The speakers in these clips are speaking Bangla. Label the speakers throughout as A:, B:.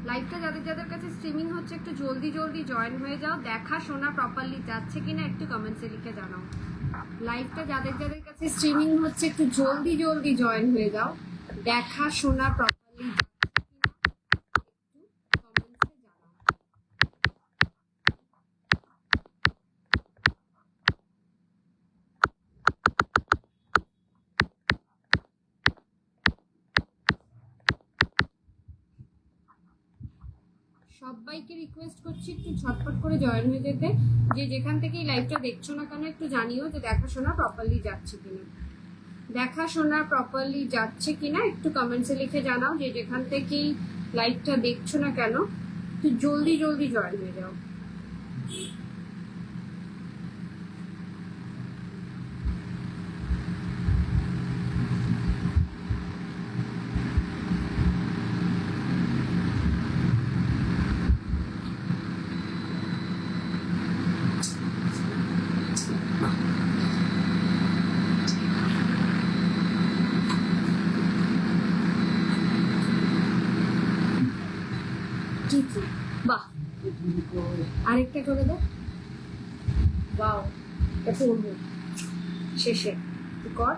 A: লাইভটা যাদের যাদের কাছে স্ট্রিমিং হচ্ছে একটু জলদি জলদি জয়েন হয়ে যাও। দেখা শোনা প্রপারলি যাচ্ছে কিনা একটু কমেন্টসে লিখে জানাও। লাইভটা যাদের যাদের কাছে স্ট্রিমিং হচ্ছে একটু জলদি জলদি জয়েন হয়ে যাও। দেখা শোনা প্রপারলি যাচ্ছে কিনা একটু কমেন্টসে জানাও। সবাইকে রিকোয়েস্ট করছি একটু ঝটপট করে জয়েন হয়ে যেতে। যে যেখান থেকেই লাইভটা দেখছো না কেন একটু জানিও যে দেখাশোনা প্রপারলি যাচ্ছে কিনা। দেখাশোনা প্রপারলি যাচ্ছে কিনা একটু কমেন্টসে লিখে জানাও। যে যেখান থেকেই লাইভটা দেখছো না কেন একটু জলদি জলদি জয়েন হয়ে যাও। বাহ, আরেকটা করে দাও। বাও, এটা পড়বো শেষে কর।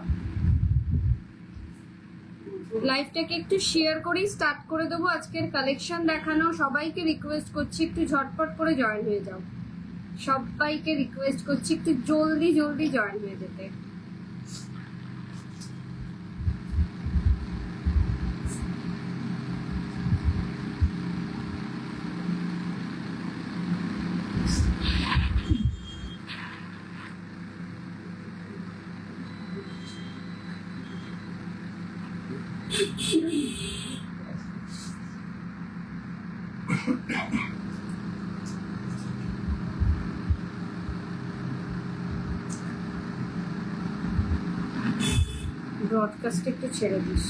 A: লাইভটাকে একটু শেয়ার করেই স্টার্ট করে দেবো আজকের কালেকশন দেখানো। সবাইকে রিকোয়েস্ট করছি একটু ঝটপট করে জয়েন হয়ে যাও। সবাইকে রিকোয়েস্ট করছি একটু জলদি জলদি জয়েন হয়ে যেতে। ব্রডকাস্ট একটু ছেড়ে দিস।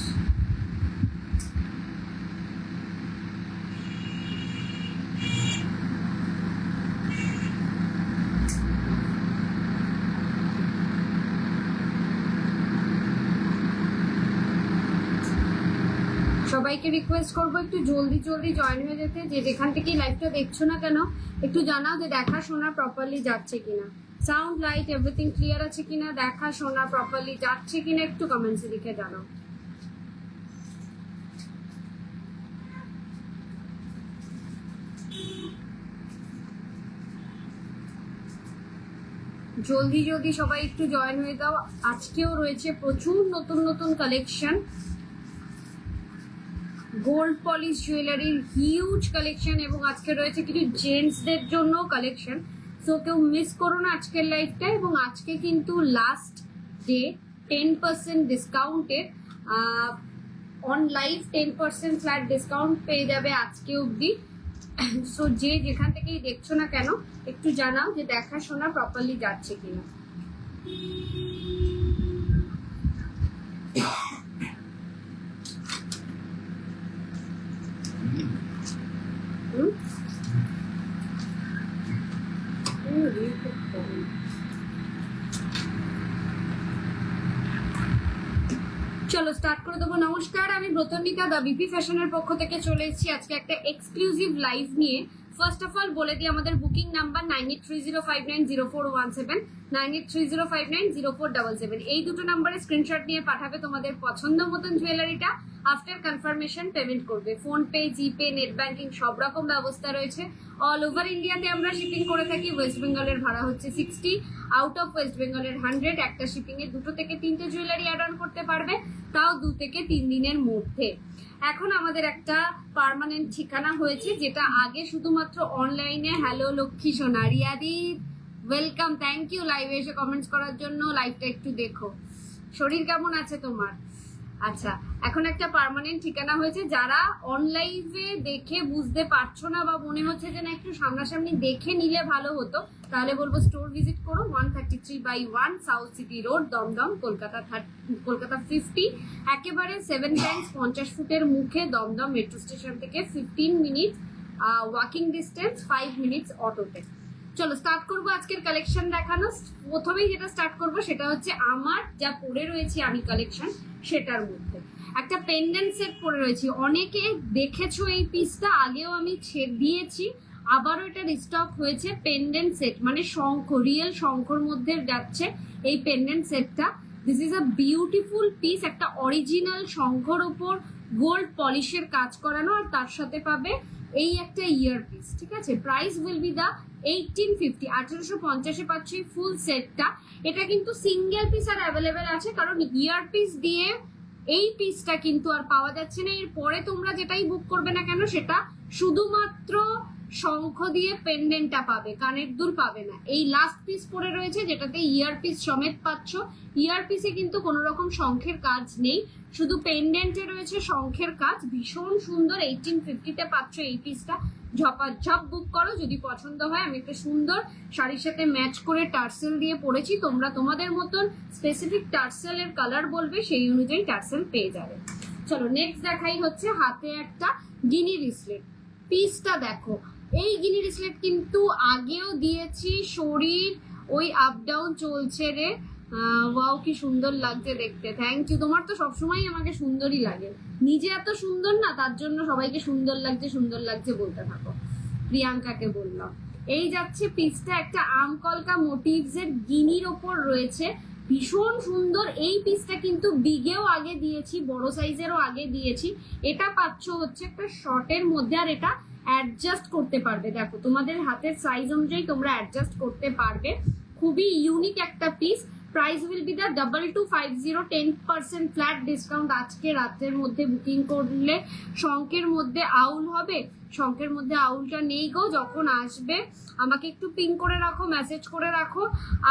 A: সবাইকে রিকোয়েস্ট করবো একটু জলদি জলদি জয়েন হয়ে যেতে। যে যেখান থেকে লাইভটা দেখছো না কেন একটু জানাও যে দেখা শোনা প্রপারলি যাচ্ছে কিনা। সাউন্ড লাইট এভরিথিং ক্লিয়ার আছে কিনা, দেখা শোনা প্রপারলি যাচ্ছে কিনা একটু কমেন্টসে লিখে জানাও। জলদি জলদি সবাই একটু জয়েন হয়ে দাও। আজকেও রয়েছে প্রচুর নতুন নতুন কালেকশন। গোল্ড পলিশ জুয়েলারির হিউজ কালেকশন এবং আজকে রয়েছে কিছু জেন্টসদের জন্য কালেকশন। সো কেউ মিস করো না আজকের লাইভটা। এবং আজকে কিন্তু লাস্ট ডে 10% ডিসকাউন্টের অন লাইভ 10% ফ্ল্যাট ডিসকাউন্ট পেয়ে যাবে আজকে অবধি। সো যে যেখান থেকেই দেখছো না কেন একটু জানাও যে দেখাশোনা প্রপারলি যাচ্ছে কিনা। চলো স্টার্ট করে দেবো। নমস্কার, আমি ব্রতনিকা দা বিপি ফ্যাশনের পক্ষ থেকে চলে এসেছি আজকে একটা এক্সক্লুসিভ লাইভ নিয়ে। ফার্স্ট অফ অল বলে দিই আমাদের বুকিং নাম্বার 9830590417, 9830590477। এই দুটো নাম্বারে স্ক্রিনশট নিয়ে পাঠাবে তোমাদের পছন্দ মতন জুয়েলারিটা। আফটার কনফার্মেশন পেমেন্ট করবে। ফোন পে, জিপে, নেট ব্যাংকিং সব রকম ব্যবস্থা রয়েছে। অল ওভার ইন্ডিয়াতে আমরা শিপিং করে থাকি। ওয়েস্ট বেঙ্গলের ভাড়া হচ্ছে 60, আউট অফ ওয়েস্ট বেঙ্গলের 100। একটা শিপিং এ 2 থেকে 3টে জুয়েলারি অ্যাড অন করতে পারবে, তাও 2 থেকে 3 দিনের মধ্যে। এখন আমাদের একটা পার্মানেন্ট ঠিকানা হয়েছে, যেটা আগে শুধুমাত্র অনলাইনে। হ্যালো লক্ষ্মী সোনা, রিয়াদি ওয়েলকাম, থ্যাংক ইউ লাইভে এসে কমেন্টস করার জন্য। লাইভটা একটু দেখো। শরীর কেমন আছে তোমার? আচ্ছা, এখন একটা পার্মানেন্ট ঠিকানা হয়েছে। যারা অনলাইনে দেখে বুঝতে পারছো না বা মনে হচ্ছে যে না একটু সামনাসামনি দেখে নিলে ভালো হতো, তাহলে বলবো স্টোর ভিজিট করো। 133/1 south city road, Dum Dum, Kolkata 50। একেবারে 7 টাইমস 50 ফুটের মুখে দমদম মেট্রো স্টেশন থেকে 15 মিনিট ওয়াকিং ডিস্টেন্স, 5 মিনিটস অটোতে। চলো স্টার্ট করবো আজকের কালেকশন দেখানো। প্রথমেই যেটা স্টার্ট করবো সেটা হচ্ছে আমার যা পরে রয়েছে আমি কালেকশন, সেটার মধ্যে একটা পেন্ডেন্ট সেট পরে রয়েছি। অনেকে দেখেছো এই পিসটা, আগেও আমি দিয়েছি, আবারও এটা রিস্টক হয়েছে। পেন্ডেন্ট সেট মানে শঙ্খ, রিয়েল শঙ্খর মধ্যে যাচ্ছে এই পেন্ডেন্ট সেটটা। This is a beautiful piece, একটা অরিজিনাল শঙ্খর ওপর গোল্ড পলিশের কাজ করানো, আর তার সাথে পাবে এই একটা ইয়ার পিস। ঠিক আছে, প্রাইস উইল বি দা 1850, 1850 পাচ্ছি ফুল সেটটা। এটা কিন্তু সিঙ্গেল পিস আর অ্যাভেলেবেল আছে, কারণ ইয়ার পিস দিয়ে এই পিসটা কিন্তু আর পাওয়া যাচ্ছে না। এরপরে তোমরা যেটাই বুক করবে না কেন সেটা শুধুমাত্র শঙ্খ দিয়ে পেন্ডেন্টটা পাবে, কানের দুল পাবে না। এই লাস্ট পিস পরে রয়েছে যেটাতে ইয়ার পিস সমেত পাচ্ছ। ইয়ার পিসে কিন্তু কোনো রকম শঙ্খের কাজ নেই, শুধু পেন্ডেন্টে রয়েছে শঙ্খের কাজ। ভীষণ সুন্দর, 1850-তে পাচ্ছ এই পিসটা। ঝপাঝপ বুক করো যদি পছন্দ হয়। আমি একটা সুন্দর শাড়ির সাথে ম্যাচ করে টার্সেল দিয়ে পরেছি, তোমরা তোমাদের মতন স্পেসিফিক টার্সেলের কালার বলবে, সেই অনুযায়ী টার্সেল পেয়ে যাবে। চলো নেক্সট দেখাই হচ্ছে হাতে একটা গিনি রিসলেট। পিসটা দেখো, এই গিনি রিসলেট কিন্তু আগেও দিয়েছি। শরীর ওই আপ ডাউন চলছে রে। ওয়াও কি সুন্দর লাগছে দেখতে, থ্যাংক ইউ। তোমার তো সবসময় আমাকে সুন্দরই লাগে, নিজে এত সুন্দর না, তার জন্য সবাইকে সুন্দর লাগছে সুন্দর লাগছে বলতে থাকো। প্রিয়াঙ্কাকে বললাম। এই যাচ্ছে পিসটা, একটা আমকলকা মোটিভস এর গিনির ওপর রয়েছে, ভীষণ সুন্দর। এই পিসটা কিন্তু বিগেও আগে দিয়েছি, বড় সাইজেরও আগে দিয়েছি। এটা পাচ্ছ হচ্ছে একটা শর্টের মধ্যে, আর এটা অ্যাডজাস্ট করতে পারবে। দেখো তোমাদের হাতের সাইজ অনুযায়ী তোমরা অ্যাডজাস্ট করতে পারবে। খুবই ইউনিক একটা piece. Price will be the 2250, 10% flat discount আজকে রাতের মধ্যে বুকিং করলে। শঙ্কের মধ্যে আউল হবে, শঙ্কের মধ্যে আউলটা নেই গো। যখন আসবে আমাকে একটু পিং করে রাখো, মেসেজ করে রাখো,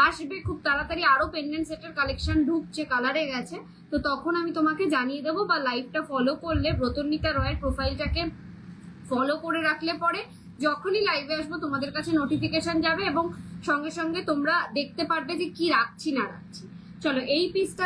A: আসবে খুব তাড়াতাড়ি। আরো পেন্ডেন্ট সেটের কালেকশন ঢুকছে, কালারে গেছে, তো তখন আমি তোমাকে জানিয়ে দেবো। বা লাইভটা ফলো করলে, ব্রতর্ণিতা রয়ের প্রোফাইলটাকে ফলো করে রাখলে পরে যখনই লাইভে আসবো তোমাদের কাছে নোটিফিকেশন যাবে, এবং সঙ্গে সঙ্গে তোমরা দেখতে পারবে যে কি রাখছি না রাখছি। চলো এই পিসটা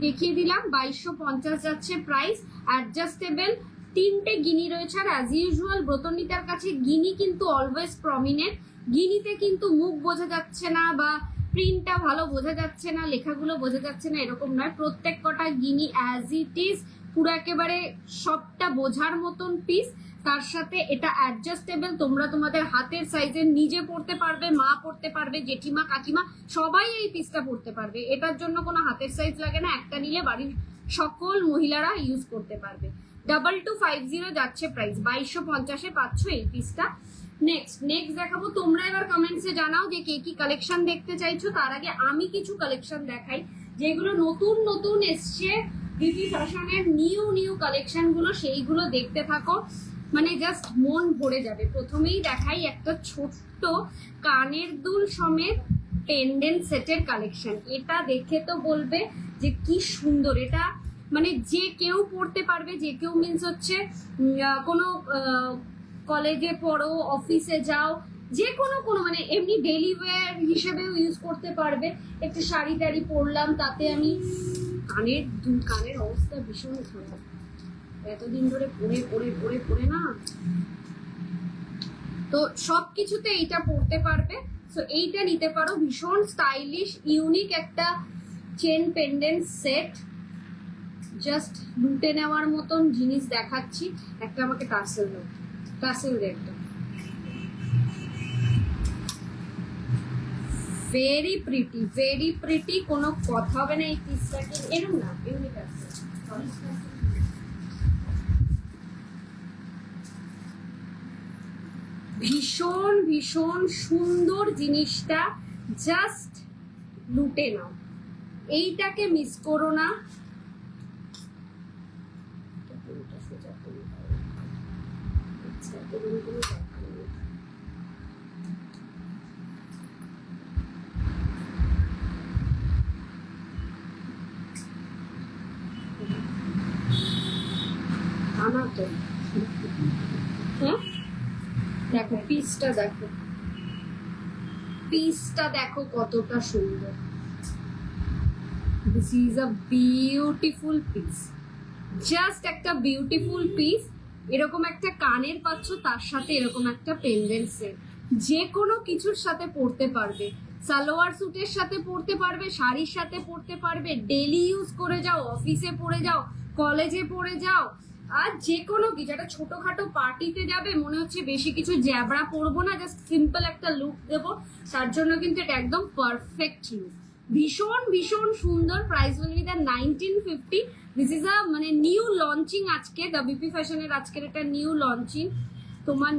A: দেখিয়ে দিলাম। 2250 যাচ্ছে প্রাইস, অ্যাডজাস্টেবল। তিনটে গিনি রয়েছে, আর অ্যাজ ইউজুয়াল ব্রতর্ণিতার কাছে গিনি কিন্তু অলওয়েজ প্রমিনেন্ট। গিনিতে কিন্তু মুখ বোঝা যাচ্ছে না, বা প্রিন্টটা ভালো বোঝা যাচ্ছে না, লেখাগুলো বোঝা যাচ্ছে না, এরকম নয়। প্রত্যেক কটা গিনি অ্যাজ ইট ইজ, পুরো একেবারে সবটা বোঝার মতন পিস। তার সাথে এটা অ্যাডজাস্টেবল, তোমরা তোমাদের হাতের সাইজের নিজে পড়তে পারবে, মা পড়তে পারবে, জেঠিমা কাকিমা সবাই এই পিসটা পড়তে পারবে। এটার জন্য কোনো হাতের সাইজ লাগে না, একটা নিলে বাড়ির সকল মহিলারা ইউজ করতে পারবে। 2250 যাচ্ছে প্রাইস, 2250-এ পাচ্ছ এই পিসটা। নেক্সট দেখাবো। তোমরা এবার কমেন্টসে জানাও যে কে কি কালেকশন দেখতে চাইছো। তার আগে আমি কিছু কালেকশন দেখাই যেগুলো নতুন নতুন এসছে, বিউটি ফ্যাশনের নিউ কালেকশন গুলো, সেইগুলো দেখতে থাকো, মানে জাস্ট মন ভরে যাবে। প্রথমেই দেখাই একটা ছোট্ট কানের দুল সমেত পেন্ডেন্ট সেটের কালেকশন। এটা দেখে তো বলবে যে কি সুন্দর। এটা মানে যে কেউ পড়তে পারবে, যে কেউ মিন্স হচ্ছে কোনো কলেজে পড়ো, অফিসে যাও, যে কোনো মানে এমনি ডেলি ওয়্যার হিসেবেও ইউজ করতে পারবে। একটা শাড়ি টাড়ি পরলাম, তাতে আমি কানের অবস্থা ভীষণ খারাপ, এতদিন ধরে পরে না, তো সবকিছুতে এইটা পড়তে পারবে। সো এইটা নিতে পারো, ভীষণ স্টাইলিশ ইউনিক একটা চেন পেন্ডেন্ট সেট, জাস্ট লুটে নেওয়ার মতন জিনিস দেখাচ্ছি। একটা আমাকে টার্সেল দে একটা। ভেরি প্রিটি, কোনো কথা হবে না। এই পিসটাকে এরকম না, এমনি টার্সেল, ভীষণ সুন্দর জিনিসটা, জাস্ট লুটে নাও, এইটাকে মিস করো না। হ্যাঁ দেখো পিসটা, দেখো কতটা সুন্দর। This is a beautiful piece, just একটা বিউটিফুল পিস। এরকম একটা কানের পাচ্ছ, তার সাথে এরকম একটা পেন্ডেন্ট সেট, যে কোনো কিছুর সাথে পরতে পারবে। সালোয়ার স্যুটের সাথে পরতে পারবে, শাড়ির সাথে পরতে পারবে, ডেলি ইউজ করে যাও, অফিসে পরে যাও, কলেজে পড়ে যাও, আর যে কোনো কিছু, একটা ছোটখাটো পার্টিতে যাবে, মনে হচ্ছে বেশি কিছু জ্যাবরা পরবো না, জাস্ট সিম্পল একটা লুক দেবো, তার জন্য কিন্তু এটা একদম পারফেক্ট লুক। ভীষণ ভীষণ সুন্দর। Price will be the 1950। This is আ মানে নিউ লঞ্চিং আজকে, দ্য বিপি ফ্যাশনের আজকের এটা নিউ লঞ্চিং। তোমার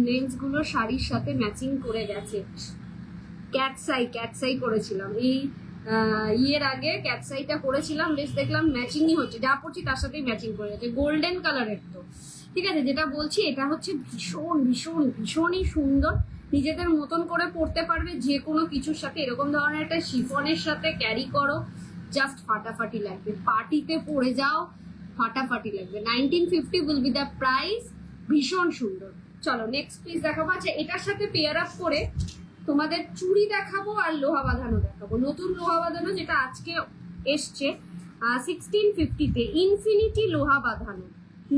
A: নেমস গুলো শাড়ির সাথে ম্যাচিং করে গেছে। ক্যাটসাই করেছিলাম এই ইয়ের আগে, ক্যাটসাইটা করেছিলাম, বেশ দেখলাম ম্যাচিংই হচ্ছে, যা পড়ছি তার সাথেই ম্যাচিং করে যাচ্ছে, গোল্ডেন কালারের তো। ঠিক আছে, যেটা বলছি এটা হচ্ছে ভীষণ ভীষণ ভীষণই সুন্দর, নিজেদের মতন করে পড়তে পারবে যে কোনো কিছুর সাথে। এরকম ধরনের একটা শিফনের সাথে ক্যারি করো, জাস্ট ফাটাফাটি লাগবে, পার্টিতে পরে যাও, ফাটাফাটি লাগবে। 1950 উইল বি দ্য প্রাইস। ভীষণ সুন্দর। চলো নেক্সট পিস দেখাবো। আচ্ছা, এটার সাথে পেয়ার আপ করে তোমাদের চুড়ি দেখাবো আর লোহা বাঁধানো দেখাবো। নতুন লোহা বাঁধানো যেটা আজকে এসছে 1650-তে, ইনফিনিটি লোহা বাঁধানো।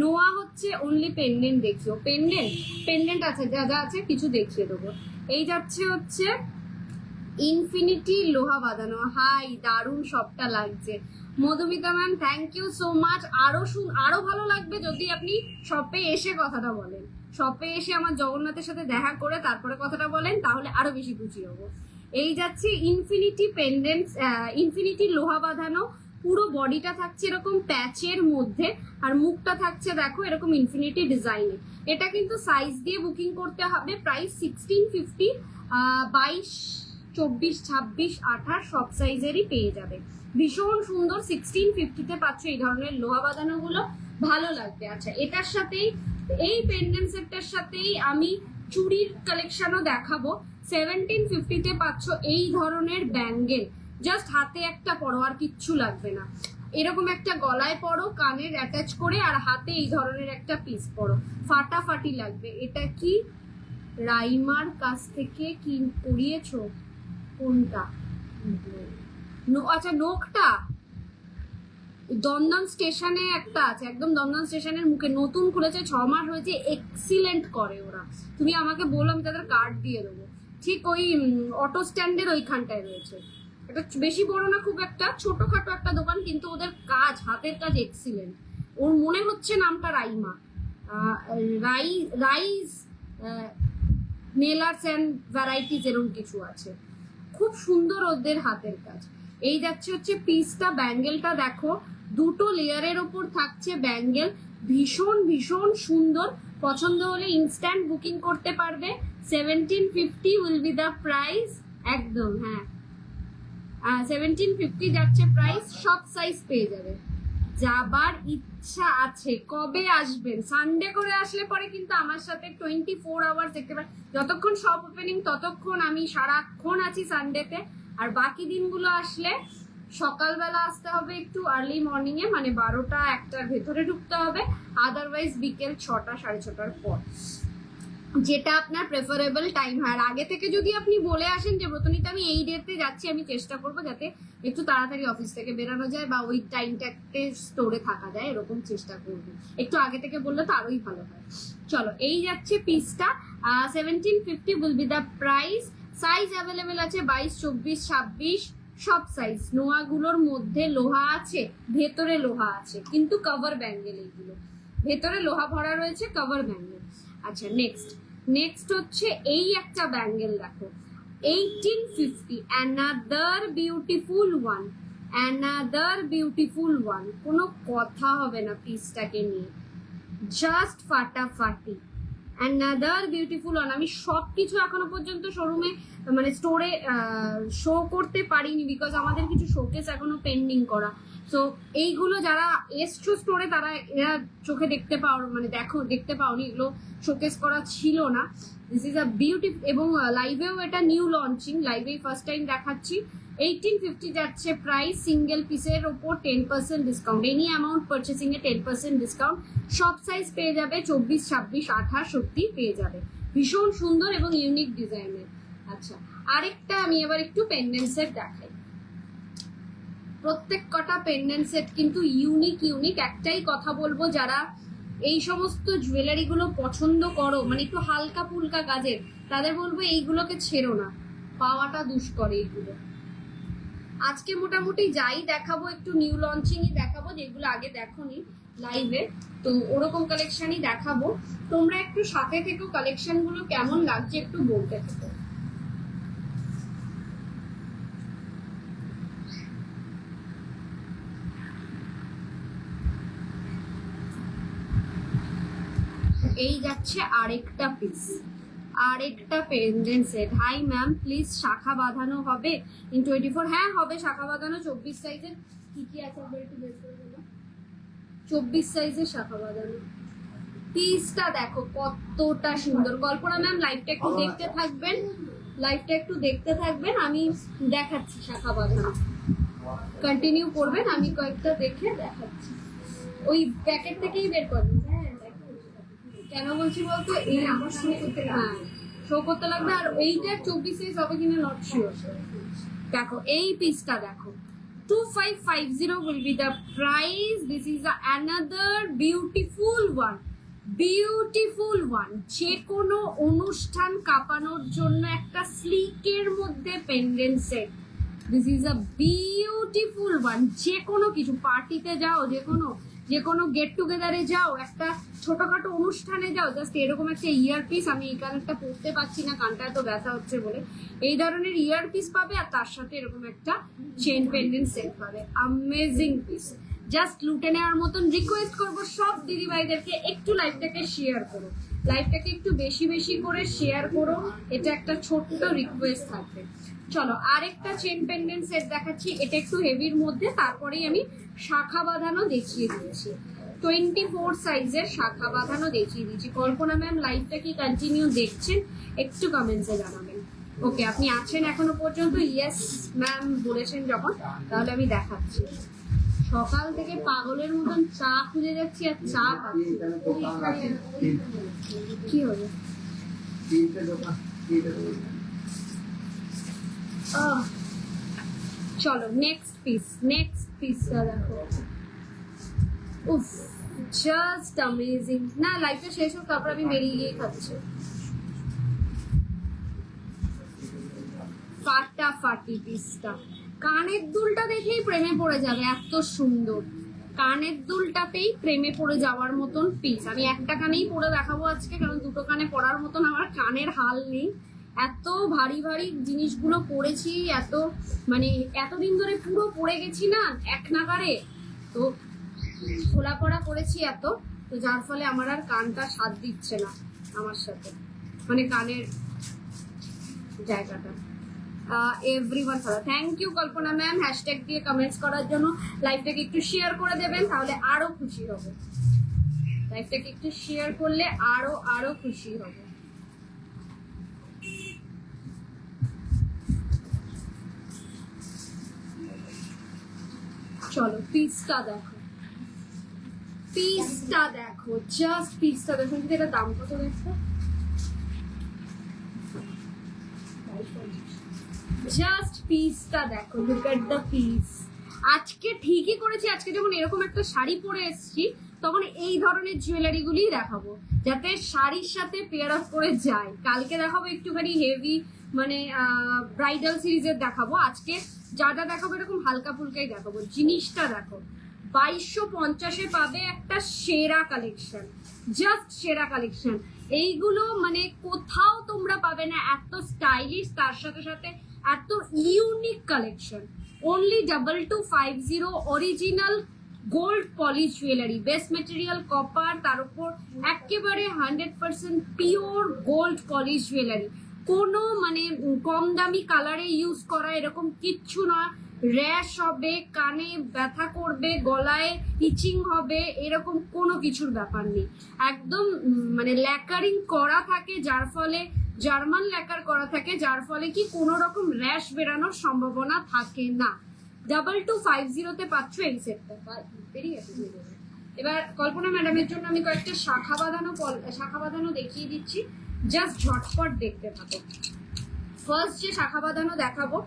A: নোয়া হচ্ছে অনলি পেন্ডেন্ট, দেখিও পেন্ডেন্ট আছে, যা যা আছে কিছু দেখিয়ে দেবো। এই যাচ্ছে হচ্ছে ইনফিনিটি লোহা বাঁধানো। হাই, দারুণ সবটা লাগছে। Madhumita ma'am, thank you so much. আরো ভালো লাগবে যদি আপনি শপে এসে কথাটা বলেন, শপে এসে আমার জগন্নাথের সাথে দেখা করে তারপরে কথাটা বলেন, তাহলে আরো বেশি খুশি হবো। এই যাচ্ছে ইনফিনিটি পেন্ডেন্ট, ইনফিনিটি লোহা বাঁধানো। পুরো বডিটা থাকছে এরকম প্যাচের মধ্যে, আর মুখটা থাকছে দেখো এরকম ইনফিনিটি ডিজাইনে। এটা কিন্তু সাইজ দিয়ে বুকিং করতে হবে। প্রাইস 1650, 22, 24, 26, 28 সব সাইজেরই পেয়ে যাবে। ভীষণ সুন্দর। 1650-তে পাচ্ছ এই ধরনের লোহা বাঁধানো গুলো, ভালো লাগবে। আচ্ছা, এটার সাথেই এই পেন্ডেন্ট সেটটার সাথেই আমি চুড়ির কালেকশনও দেখাবো। 1750-তে পাচ্ছ এই ধরনের ব্যাঙ্গেল, জাস্ট হাতে একটা পরো, আর কিচ্ছু লাগবে না। এরকম একটা গলায় পরো, কানের অ্যাটাচ করে, আর হাতে এই ধরনের একটা পিস পরো, ফাটাফাটি লাগবে। এটা কি রাইমার কাছ থেকে কি পরিয়েছো? কোনটা? আচ্ছা, নোকটা দমদম স্টেশনে একটা আছে, একদম দমদম স্টেশনের মুখে, নতুন খুলেছে, 6 মাস হয়েছে, এক্সিলেন্ট করে ওরা। তুমি আমাকে বলো, আমি তাদের কার্ড দিয়ে দেবো। ঠিক ওই অটো স্ট্যান্ডের ওইখানটায় রয়েছে। এটা বেশি বড় না খুব একটা, ছোটখাটো একটা দোকান, কিন্তু ওদের কাজ, হাতের কাজ এক্সিলেন্ট। ওর মনে হচ্ছে নামটা রাইমা, রাইস নেলার্স অ্যান্ড ভ্যারাইটিস এরকম কিছু আছে। খুব সুন্দর ওদের হাতের কাজ। এই যাচ্ছে হচ্ছে পিসটা, ব্যাঙ্গেলটা দেখো, দুটো লেয়ারের ওপর থাকছে ব্যাঙ্গেল, ভীষণ ভীষণ সুন্দর। পছন্দ হলে ইনস্ট্যান্ট বুকিং করতে পারবে। 1750 উইল বি দ্য প্রাইস। একদম হ্যাঁ, 1750 যাচ্ছে প্রাইস। সব সাইজ পেয়ে যাবে। যাবার ইচ্ছা আছে, কবে আসবেন? সানডে করে আসলে পরে কিন্তু আমার সাথে 24 আওয়ার্স দেখতে পারেন। যতক্ষণ শপ ওপেনিং ততক্ষণ আমি সারাক্ষণ আছি সানডেতে, আর বাকি দিনগুলো আসলে সকালবেলা আসতে হবে একটু আর্লি মর্নিং এ, মানে 12টা 1টার ভেতরে ঢুকতে হবে, আদারওয়াইজ বিকেল 6টা 6:30টার পর, যেটা আপনার প্রেফারেবল টাইম হয়। আর আগে থেকে যদি আপনি বলে আসেন যে ব্রতনীতে আমি এই ডেটে যাচ্ছি, আমি চেষ্টা করবো যাতে একটু তাড়াতাড়ি অফিস থেকে বেরানো যায়, বা ওই টাইমটাতে স্টোরে থাকা যায়, এরকম চেষ্টা করবো। একটু আগে থেকে বললে তো আরোই ভালো হয়। চলো, এই যাচ্ছে পিসটা, 1750 will be the price. Size available আছে 22, 24, 26 সব সাইজ। নোয়াগুলোর মধ্যে লোহা আছে, ভেতরে লোহা আছে, কিন্তু কভার ব্যাঙ্গেল এইগুলো, ভেতরে লোহা ভরা রয়েছে, কভার ব্যাঙ্গেল। আচ্ছা, নেক্সট হচ্ছে এই একটা ব্যাঙ্গেল দেখো, 1850, অ্যানাদার বিউটিফুল ওয়ান। কোনো কথা হবে না পিসটাকে নিয়ে, জাস্ট ফাটাফাটি। Another beautiful one. আমি সবকিছু এখনো পর্যন্ত শোরুমে, মানে স্টোরে শো করতে পারিনি, বিকজ আমাদের কিছু শোকেস এখনো পেন্ডিং করা। সো এইগুলো যারা এসছো স্টোরে, তারা এরা চোখে দেখতে দেখতে পাওনি, এগুলো শোকেস করা ছিল না। দিস ইজ আ বিউটি, এবং লাইভেও এটা নিউ লঞ্চিং, লাইভেই ফার্স্ট টাইম দেখাচ্ছি। 1850 যাচ্ছে প্রাইস। সিঙ্গেল পিসের ওপর 10% ডিসকাউন্ট, এনি অ্যামাউন্ট পারচেসিং এ 10% ডিসকাউন্ট। সব সাইজ পেয়ে যাবে, 24, 26, 28 সত্যি পেয়ে যাবে। ভীষণ সুন্দর এবং ইউনিক ডিজাইনের। আচ্ছা, আরেকটা আমি এবার একটু পেন্ডেন্ট সেট দেখাই। প্রত্যেক কটা পেন্ডেন্ট সেট কিন্তু ইউনিক। একটাই কথা বলবো, যারা এই সমস্ত জুয়েলারি গুলো পছন্দ করো, মানে একটু হালকা ফুলকা কাজের, তাদের বলবো এইগুলোকে ছেড়ো না, পাওয়াটা দুষ্কর এইগুলো। আজকে মোটামুটি যাই দেখাবো একটু নিউ লঞ্চিংই দেখাবো, যেগুলো আগে দেখোনি লাইভে, তো ওরকম কালেকশনই দেখাবো। তোমরা একটু সাথে থেকো, কালেকশন গুলো কেমন লাগছে একটু বলতে থাকো। এই যাচ্ছে আরেকটা পিস, আরেকটা pendant set. Hi ma'am, please শাখা বাঁধানো হবে ইন 24? হ্যাঁ হবে শাখা বাঁধানো। 24 সাইজের কি কি আছে একটু বের করে দেবো। 24 সাইজের শাখা বাঁধানো পিসটা দেখো কতটা সুন্দর। কল্পনা ম্যাম লাইভটা একটু দেখতে থাকবেন, লাইভটা একটু দেখতে থাকবেন, আমি দেখাচ্ছি শাখা বাঁধানো। কন্টিনিউ করবেন, আমি কয়েকটা দেখে দেখাচ্ছি। ওই প্যাকেট থেকেই বের করবেন। কেন বলছি বলতো, এই আমার শো করতে, হ্যাঁ শো করতে লাগবে। আর এইটার 24 সাইজ হবে কিনা নট শিওর। দেখো এই পিসটা দেখো, 2550 will be the price. This is another beautiful one, beautiful one. যে কোনো অনুষ্ঠান কাঁপানোর জন্য একটা স্লিকের মধ্যে pendant set. This is a beautiful one. যে কোনো কিছু পার্টিতে যাও, যে কোনো গেট টুগেদারে যাও, একটা ছোটখাটো অনুষ্ঠানে যাও, জাস্ট এরকম একটা ইয়ারপিস, আমি এই কানেরটা পরতে পারছি না, কানটা এত ব্যথা হচ্ছে বলে, এই ধরনের ইয়ারপিস পাবে আর তার সাথে এরকম একটা চেন পেন্ডেন্ট সেট পাবে। অ্যামেজিং পিস, জাস্ট লুটে নেওয়ার মতন। রিকোয়েস্ট করবো সব দিদি ভাইদেরকে একটু লাইভটাকে শেয়ার করো, লাইভটাকে একটু বেশি বেশি করে শেয়ার করো, এটা একটা ছোট্ট রিকোয়েস্ট থাকবে। চলো আরেকটা চেন পেন্ডেন্ট সেট দেখাচ্ছি, এটা একটু হেভির মধ্যে, তারপরেই আমি শাখা বাঁধানো দেখিয়ে দিয়েছি। 24 সাইজের শাখা বাঁধানো দেখিয়ে দিয়েছি। কল্পনা ম্যাম লাইভটা কি কন্টিনিউ দেখছেন একটু কমেন্টসে জানাবেন। ওকে, আপনি আছেন এখনো পর্যন্ত? ইয়েস ম্যাম বলেছেন যখন, তাহলে আমি দেখাচ্ছি। সকাল থেকে পাগলের মতন চা খুঁজে যাচ্ছি আর চা পাচ্ছি। কি হবে? চলো নেক্সট পিসটা দেখো। উফ, জাস্ট অ্যামেজিং। না লাইফটা শেষ হোক, তারপর আমি বেরিয়ে গিয়ে খাচ্ছি। ফাটাফাটি পিসটা, কানের দুলটা দেখেই প্রেমে পড়ে যাবে, এত সুন্দর। কানের দুলটাতেই প্রেমে পড়ে যাওয়ার মতন পিস। আমি একটা কানেই পরে দেখাবো আজকে, কারণ দুটো কানে পরার মতন আমার কানের হাল নেই। এত ভারী ভারী জিনিসগুলো পরেছি, এত মানে এতদিন ধরে পুরো পরে গেছি না এক নাগারে, তো খোলা পড়া করেছি এত, তো যার ফলে আমার আর কানটা সাথ দিচ্ছে না আমার সাথে, মানে কানের জায়গাটা। Everyone thank you Kalpana ma'am hashtag দিয়ে কমেন্টস করার জন্য। লাইভটাকে একটু শেয়ার করে দেবেন, তাহলে আরো খুশি হব। লাইভটাকে একটু শেয়ার করলে আরো খুশি হব। চলো পিসটা দেখো, পিসটা দেখো, জাস্ট পিসটা দেখো। কিন্তু এটা দাম কত দেখো, জাস্ট পিসটা দেখো, লুক এট দ্য পিস। আজকে ঠিকই করেছি, আজকে যখন এরকম একটা শাড়ি পরে এসেছি তখন এই ধরনের জুয়েলারি গুলি দেখাবো, যাতে শাড়ির সাথে পেয়ার আপ করে যায়। কালকে দেখাবো একটুখানি হেভি, মানে ব্রাইডাল সিরিজের দেখাবো। আজকে যা যা দেখাবো এরকম হালকা ফুলকাই দেখাবো। জিনিসটা দেখো, 2250-এ পাবে একটা সেরা কালেকশন, জাস্ট সেরা কালেকশন। এইগুলো মানে কোথাও তোমরা পাবে না, এত স্টাইলিশ, তার সাথে সাথে এত unique collection. Only 2250, original gold polish jewellery, best material copper, তার উপর একেবারে 100% পিওর গোল্ড পলিশ জুয়েলারি। কোনো মানে কম দামি কালারে ইউজ করা এরকম কিচ্ছু না। র্যাশ হবে, কানে ব্যথা করবে, গলায় ইচিং হবে, এরকম কোনো কিছুর ব্যাপার নেই। একদম মানে ল্যাকারিং করা থাকে, যার ফলে জার্মান ল্যাকার করা থাকে, যার ফলে কি কোনো রকম র্যাশ বেরানোর সম্ভাবনা থাকে না। 2250-তে পাচ্ছ এই সেটটা। এবার কল্পনা ম্যাডামের জন্য আমি কয়েকটা শাখা বাঁধানো দেখিয়ে দিচ্ছি, জাস্ট ঝটপট দেখতে থাকো। ফার্স্ট যে শাখা বাঁধানো দেখাবো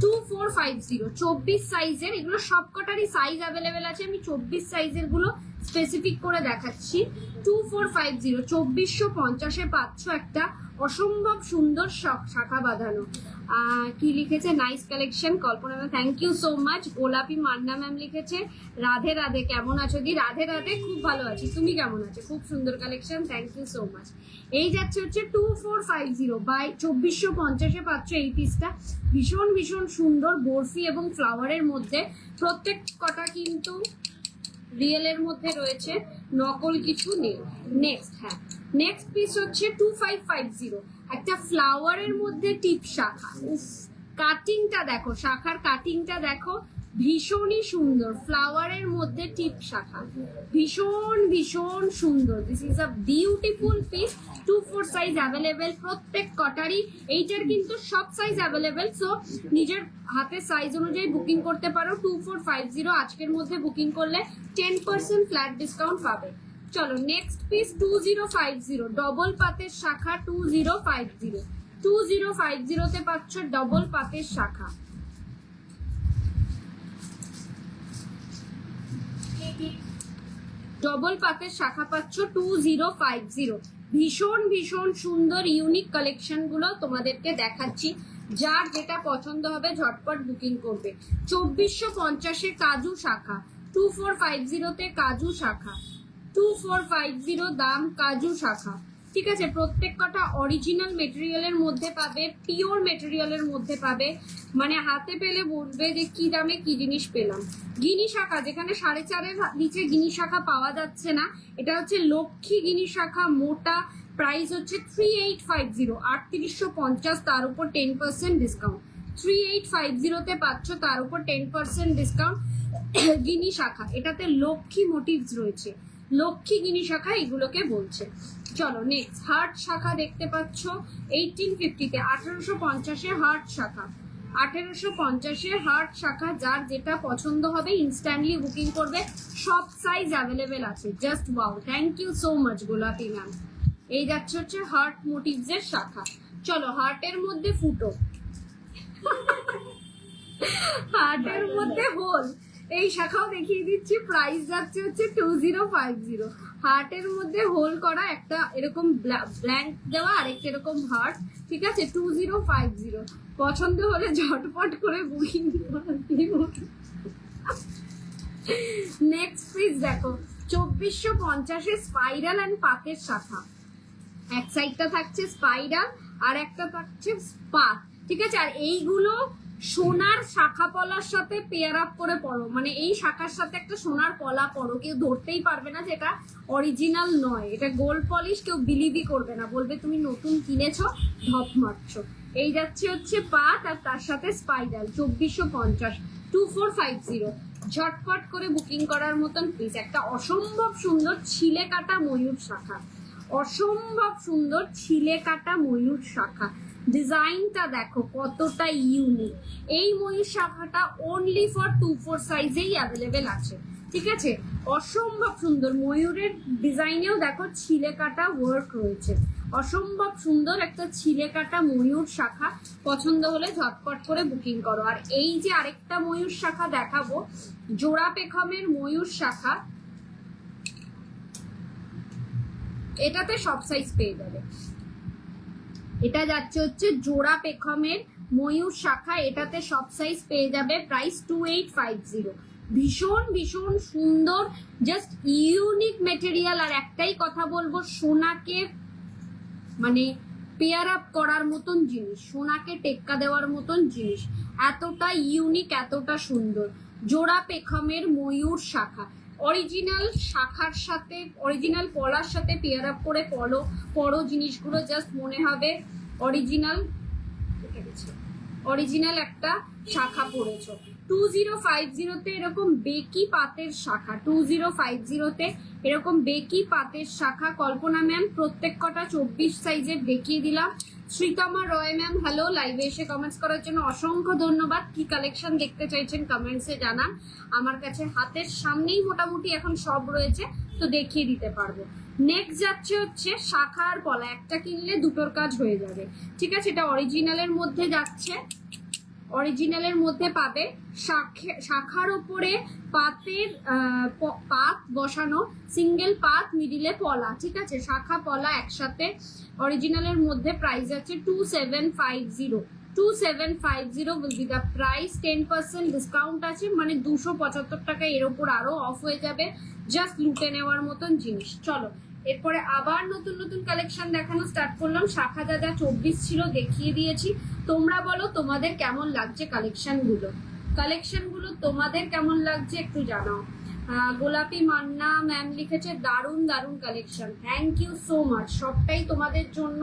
A: 2450, 24 সাইজের। এগুলো সবকটারই সাইজ অ্যাভেলেবেল আছে, আমি 24 সাইজের গুলো স্পেসিফিক করে দেখাচ্ছি। 2450, 2450-এ পাচ্ছ একটা অসম্ভব সুন্দর শাখা বাঁধানো। কি লিখেছে, nice collection Kalpana ma'am, thank you so much. Golapi Manna ma'am লিখেছে রাধে রাধে, কেমন আছো দি? রাধে রাধে, খুব ভালো আছি, তুমি কেমন আছো? খুব সুন্দর collection, thank you so much. এই যাচ্ছে হচ্ছে 2450 বাই 2450-এ পাচ্ছ এই পিসটা। ভীষণ ভীষণ সুন্দর বরফি এবং ফ্লাওয়ারের মধ্যে, প্রত্যেক কটা কিন্তু রিয়েলের মধ্যে রয়েছে, নকল কিছু নেই। নেক্সট, হ্যাঁ নেক্সট পিস হচ্ছে 2550, একটা ফ্লাওয়ারের মধ্যে টিপ শাখা। উফ, কাটিংটা দেখো, শাখার কাটিংটা দেখো, ভীষণই সুন্দর। ফ্লাওয়ারের মধ্যে টিপ শাখা, ভীষণ ভীষণ সুন্দর। This is a beautiful piece. 2-4 size available প্রত্যেক কটারই। এইটার কিন্তু সব সাইজ অ্যাভেলেবেল, সো নিজের হাতের সাইজ অনুযায়ী বুকিং করতে পারো। 2450 আজকের মধ্যে বুকিং করলে 10% ফ্ল্যাট ডিসকাউন্ট পাবে। চলো নেক্সট পিস 2050, ডবল পাতের শাখা 2050। 2050-তে পাচ্ছ ডবল পাতের শাখা। ডবল পাতের শাখা পাচ্ছ 2050। ভীষণ ভীষণ সুন্দর ইউনিক কালেকশন গুলো তোমাদেরকে দেখাচ্ছি, যার যেটা পছন্দ হবে ঝটপট বুকিং করবে। 2450-এ কাজু শাখা, 2450-তে কাজু শাখা, 2450 দাম কাজু শাখা। ঠিক আছে, প্রত্যেক কটা অরিজিনাল মেটেরিয়ালের মধ্যে পাবে, পিওর মেটেরিয়ালের মধ্যে পাবে, মানে হাতে পেলে বলবে যে কি দামে কি জিনিস পেলাম। গিনি শাখা, যেখানে 4.5-এর নিচে গিনি শাখা পাওয়া যাচ্ছে না, এটা হচ্ছে লক্ষ্মী গিনি শাখা, মোটা, প্রাইস হচ্ছে 3850, 3850, তার উপর 10% ডিসকাউন্ট। 3850-তে পাচ্ছ, তার উপর 10% ডিসকাউন্ট। গিনি শাখা, এটাতে লক্ষ্মী মোটিভস রয়েছে, লক্ষ্মী গিনি শাখা এগুলোকে বলছে। চলো নেক্সট, হার্ট শাখা দেখতে পাচ্ছ 1850-তে, 1850-এ হার্ট শাখা, 1850-এ হার্ট শাখা। যার যেটা পছন্দ হবে ইনস্ট্যান্টলি বুকিং করবে, সব সাইজ অ্যাভেলেবেল আছে। Just wow, thank you so much Golapi ma'am. এই যাচ্ছে হচ্ছে হার্ট মোটিভস এর শাখা। চলো হার্টের মধ্যে ফুটো, হার্টের মধ্যে হোল, এই শাখাও দেখিয়ে দিচ্ছি। প্রাইস যাচ্ছে হচ্ছে 2050। হার্টের মধ্যে হোল করা একটা এরকম ব্ল্যাঙ্ক দেওয়া, আরেকটা এরকম হার্ট। ঠিক আছে, 2050। পছন্দ হলে ঝটপট করে বুকিং। নেক্সট পিস দেখো 2450-এ স্পাইরাল অ্যান্ড পাতের শাখা। এক সাইডটা থাকছে স্পাইরাল আর একটা থাকছে পাত। ঠিক আছে, আর এইগুলো সোনার শাখা পলার সাথে পেয়ার আপ করে পড়ো, মানে এই শাখার সাথে একটা সোনার পলা পড়ো, কেউ ধরতেই পারবে না যে এটা অরিজিনাল নয়, এটা গোল্ড পলিশ, কেউ বিলিভই করবে না, বলবে তুমি নতুন কিনেছো, ধপ মারছো। এই যাচ্ছে হচ্ছে পাত আর তার সাথে স্পাইরাল, 2450, 2450। ঝটপট করে বুকিং করার মতন প্লিজ। একটা অসম্ভব সুন্দর ছিলে কাটা ময়ূর শাখা, অসম্ভব সুন্দর ছিলে কাটা ময়ূর শাখা। ডিজাইনটা দেখো কতটা ইউনিক। এই ময়ূর শাখাটা অনলি ফর 2-4 সাইজেই অ্যাভেলেবেল আছে। ঠিক আছে, অসম্ভব সুন্দর। ময়ূরের ডিজাইনেও দেখো ছিলে কাটা ওয়ার্ক রয়েছে, অসম্ভব সুন্দর একটা ছিলে কাটা ময়ূর শাখা। পছন্দ হলে ঝটপট করে বুকিং করো। আর এই যে আরেকটা ময়ূর শাখা দেখাবো, জোড়া পেখমের ময়ূর শাখা, এটাতে সব সাইজ পেয়ে যাবে। এটা যাচ্ছে হচ্ছে জোড়া পেখমের ময়ূর শাখা, এটাতে সব সাইজ পেয়ে যাবে। প্রাইস 2850। ভীষণ ভীষণ সুন্দর, জাস্ট ইউনিক মেটেরিয়াল। আর একটাই কথা বলবো, সোনাকে মানে পেয়ার আপ করার মতন জিনিস, সোনাকে টেক্কা দেওয়ার মতন জিনিস, এতটা ইউনিক, এতটা সুন্দর। জোড়া পেখমের ময়ূর শাখা, অরিজিনাল শাখার সাথে, অরিজিনাল পলার সাথে পেয়ার আপ করে পরো জিনিসগুলো, জাস্ট মনে হবে অরিজিনাল, অরিজিনাল একটা শাখা পড়েছো। 2050-তে এরকম বেকি পাতের শাখা, 2050-তে এরকম বেকি পাতের শাখা। কল্পনা ম্যাম প্রত্যেক কটা 24 সাইজের দেখিয়ে দিলাম। শ্রীতমা রয় ম্যাম হ্যালো, লাইভে এসে কমেন্টস করার জন্য অসংখ্য ধন্যবাদ। কি কালেকশন দেখতে চাইছেন কমেন্টসে জানান, আমার কাছে হাতের সামনেই মোটামুটি এখন সব রয়েছে, তো দেখিয়ে দিতে পারবো। নেক্সট যাচ্ছে হচ্ছে শাখা আর পলা, একটা কিনলে দুটোর কাজ হয়ে যাবে। ঠিক আছে, এটা অরিজিনালের মধ্যে যাচ্ছে, অরিজিনালের মধ্যে পাবে। শাখার ওপরে পাতের পাত বসানো, সিঙ্গেল পাত, মিডিলে পলা। ঠিক আছে, শাখা পলা একসাথে, অরিজিনালের মধ্যে। প্রাইস আছে 2750, 2750 will be the price. 10% discount আছে, মানে 275 টাকা এর উপর আরো অফ হয়ে যাবে। জাস্ট লুটে নেওয়ার মতন জিনিস। চলো এরপরে আবার নতুন নতুন কালেকশন দেখানো স্টার্ট করলাম। শাখা যা 24 ছিল দেখিয়ে দিয়েছি। তোমরা বলো তোমাদের কেমন লাগছে কালেকশনগুলো তোমাদের কেমন লাগছে একটু জানাও। গোলাপি মান্না ম্যাম লিখেছে দারুণ দারুণ collection, thank you so much. সবটাই তোমাদের জন্য,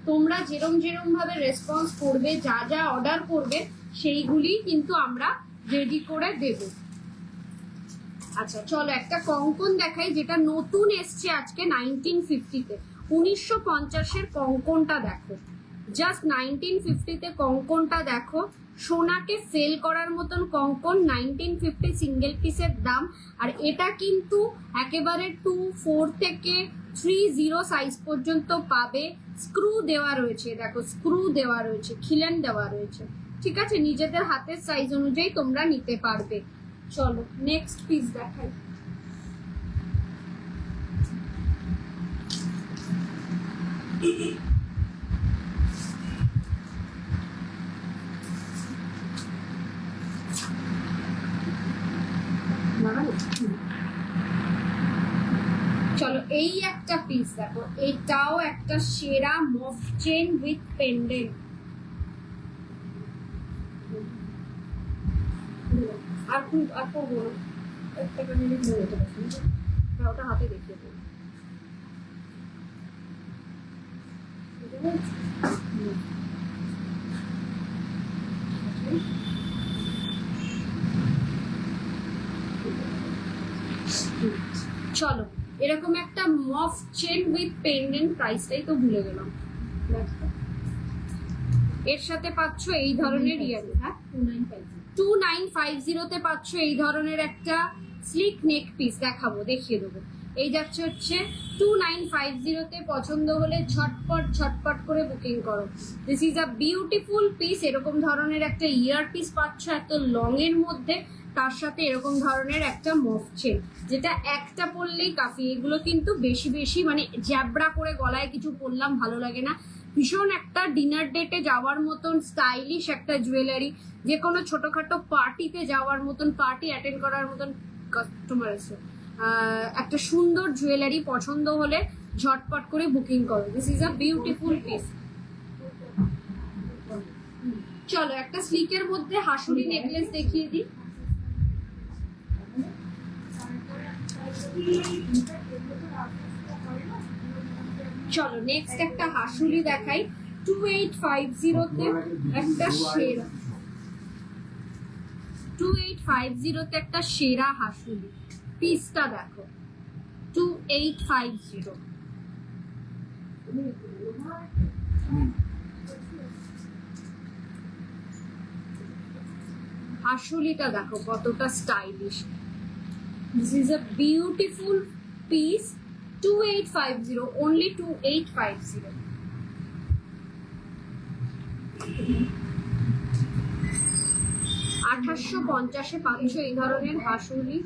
A: তোমরা যেরম ভাবে রেসপন্স করবে, যা যা অর্ডার করবে সেইগুলি কিন্তু আমরা রেডি করে দেব। আচ্ছা চলো একটা কঙ্কন দেখাই, যেটা নতুন এসছে আজকে 1950-তে। 1950-এর কঙ্কনটা দেখো, জাস্ট 1950-তে কঙ্কনটা দেখো। সোনাকে সেল করার মতন কঙ্কন, 1950 সিঙ্গেল পিসের দাম। আর এটা কিন্তু একেবারে 2-4 থেকে 3-0 সাইজ পর্যন্ত পাবে। স্ক্রু দেওয়া রয়েছে, দেখো স্ক্রু দেওয়া রয়েছে, খিলেন দেওয়া রয়েছে। ঠিক আছে, নিজেদের হাতের সাইজ অনুযায়ী তোমরা নিতে পারবে। চলো নেক্সট পিস দেখাই। চলো এই একটা পিস দেখো, এটাও একটা সেরা মফ চেন উইথ পেন্ডেন্ট। আর করবো একটা মিনিট মনে হতে পারছি, ওটা হাতে দেখিয়ে দেবো। চলো এরকম একটা মফ চেন উইথ পেন্ডেন্ট, প্রাইসটাই তো ভুলে গেলাম। এর সাথে পাচ্ছ এই ধরনের ইয়ারিং, হ্যাঁ 2950 তে পাচ্ছ এই ধরনের একটা স্লিক নেক পিস। দেখিয়ে দেবো। এই যাচ্ছে হচ্ছে 2950 তে। পছন্দ হলে ঝটপট করে বুকিং করো। This is a beautiful piece. এরকম ধরনের একটা ইয়ার পিস পাচ্ছ এত লং এর মধ্যে, তার সাথে এরকম ধরনের একটা মফ চেন, যেটা একটা পরলেই কাফি। এগুলো কিন্তু বেশি মানে জ্যাবড়া করে গলায় কিছু পরলাম ভালো লাগে না। ভীষণ একটা ডিনার ডেটে যাওয়ার মতন স্টাইলিশ একটা জুয়েলারি, যে কোনো ছোটখাটো পার্টিতে যাওয়ার মতন, পার্টি অ্যাটেন্ড করার মতন কাস্টমার আছে। একটা সুন্দর জুয়েলারি পছন্দ হলে ঝটপট করে বুকিং করো। This is a beautiful piece. চলো একটা স্লিকের মধ্যে হাসুলি নেকলেস দেখিয়ে দিই। চলো নেক্সট একটা হাসুলি দেখাই। 2850 তে একটা সেরা, 2850 তে একটা সেরা হাসুলি। পিসটা দেখো 2850। হাসুলিটা দেখো কতটা stylish. This is a beautiful piece. 2850, only 2850। 2850-এ পাচ্ছ এই ধরনের হাসুলি।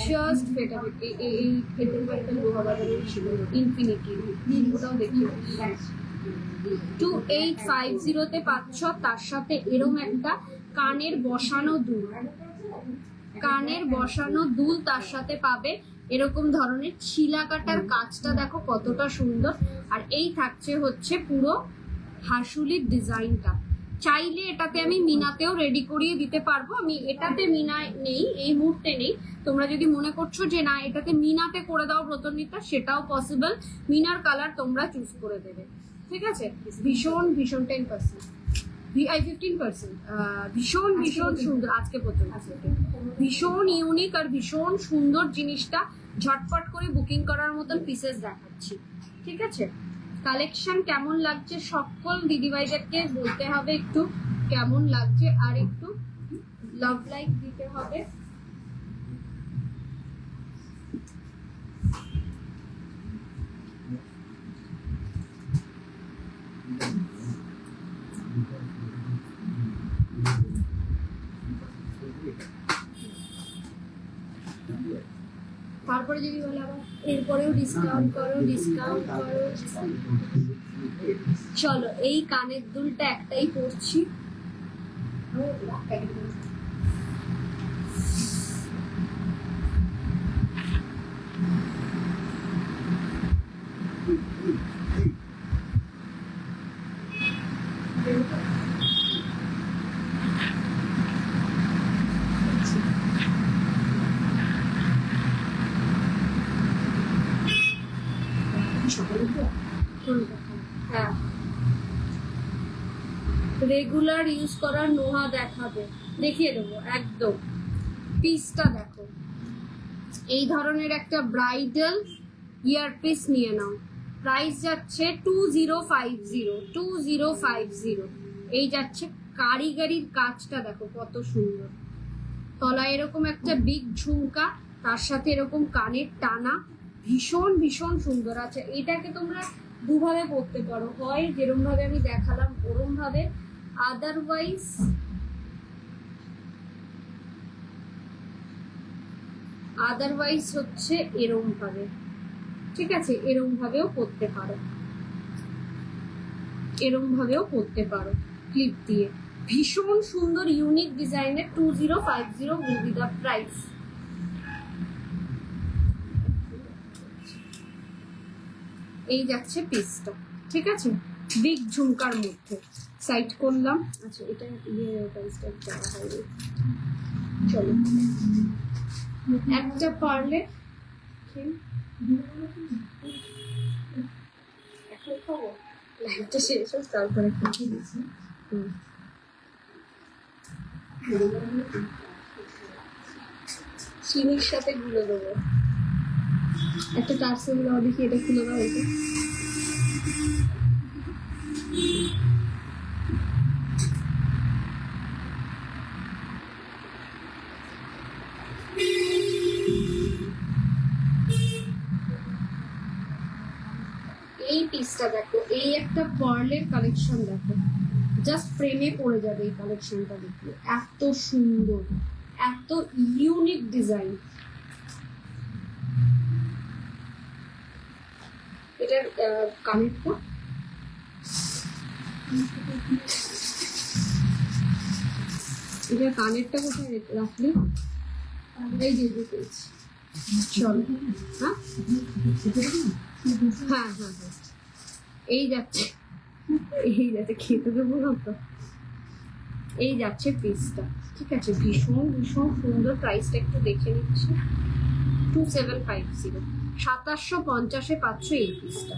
A: জাস্ট ফেটাফেটি। এই খেতে একটা লোহা বাজারের ছিল ইনফিনিটি, ওটাও দেখি। 2850 তে পাচ্ছ, তার সাথে এরম একটা কানের বসানো দুল তার সাথে পাবে। এরকম ধরনের ছিলা কাটার কাজটা দেখো কতটা সুন্দর। আর এই থাকছে হচ্ছে পুরো হাসুলির ডিজাইনটা। চাইলে এটাতে আমি মিনাতেও রেডি করিয়ে দিতে পারবো। আমি এটাতে মিনা নেই, এই মুহূর্তে নেই। তোমরা যদি মনে করছো যে না এটাতে মিনাতে করে দাও ব্রতনীতা, সেটাও পসিবল। মিনার কালার তোমরা চুজ করে দেবে। ঠিক আছে, ভীষণ 10%, 15%, ভীষণ সুন্দর। আজকে প্রথম ভীষণ ইউনিক আর ভীষণ সুন্দর জিনিসটা। ঝটপট করে বুকিং করার মতন পিসেস দেখাচ্ছি। ঠিক আছে, কালেকশন কেমন লাগছে সকল দিদিভাইদেরকে বলতে হবে একটু কেমন লাগছে, আর একটু লাভ লাইক দিতে হবে। তারপরে যদি বলে আবার এরপরেও ডিসকাউন্ট করো। চলো এই কানের দুলটা একটাই পরছি। হ্যাঁ, রেগুলার ইউজ করার নোহা দেখাবে, দেখিয়ে দেবো একদম। পিসটা দেখো, এই ধরনের একটা ব্রাইডাল ইয়ারপিস নিয়ে নাও, প্রাইস যাচ্ছে 2050। এই যাচ্ছে, কারিগরির কাজটা দেখো কত সুন্দর, তলায় এরকম একটা বিগ ঝুমকা, তার সাথে এরকম কানের টানা, ভীষণ ভীষণ সুন্দর আছে। এটাকে তোমরা দুভাবে পরতে পারো, হয় যেরকম ভাবে আমি দেখালাম ওরম ভাবে, আদারওয়াইজ হচ্ছে এরম ভাবে, ঠিক আছে, এরম ভাবেও পরতে পারো, এরম ভাবেও পরতে পারো ক্লিপ দিয়ে। ভীষণ সুন্দর ইউনিক ডিজাইনের 2050 will be the price। এই যাচ্ছে পিসটা, ঠিক আছে, বিগ ঝুমকার মধ্যে। সাইড করলাম, আচ্ছা এটা প্রাইসটা দেওয়া হয়নি। চলো একটা পারলে এখন খাবো, লাইটটা শেষ হোক তারপরে খেয়ে দিচ্ছি। চিনির সাথে গুলো দেবো, একটা টার্সে গুলো দেখি, এটা খুলে দাও। এটা এই পিসটা দেখো, এই একটা পার্লের কালেকশন দেখো, জাস্ট ফ্রেমে পড়ে যাবে এই কালেকশনটা দেখলে, এত সুন্দর, এত ইউনিক ডিজাইন। এটার কানেরটা, এটার কানেরটা কোথায় রাখলি? এই যে পেয়েছি, চলো। হ্যাঁ হ্যাঁ হ্যাঁ হ্যাঁ, এই যাচ্ছে, এই যাচ্ছে, খেতে দেবো না তো। এই যাচ্ছে পিসটা, ঠিক আছে, ভীষণ ভীষণ সুন্দর। প্রাইসটা একটু দেখে নিচ্ছি, 2750, 2750 পাচ্ছ এই পিসটা।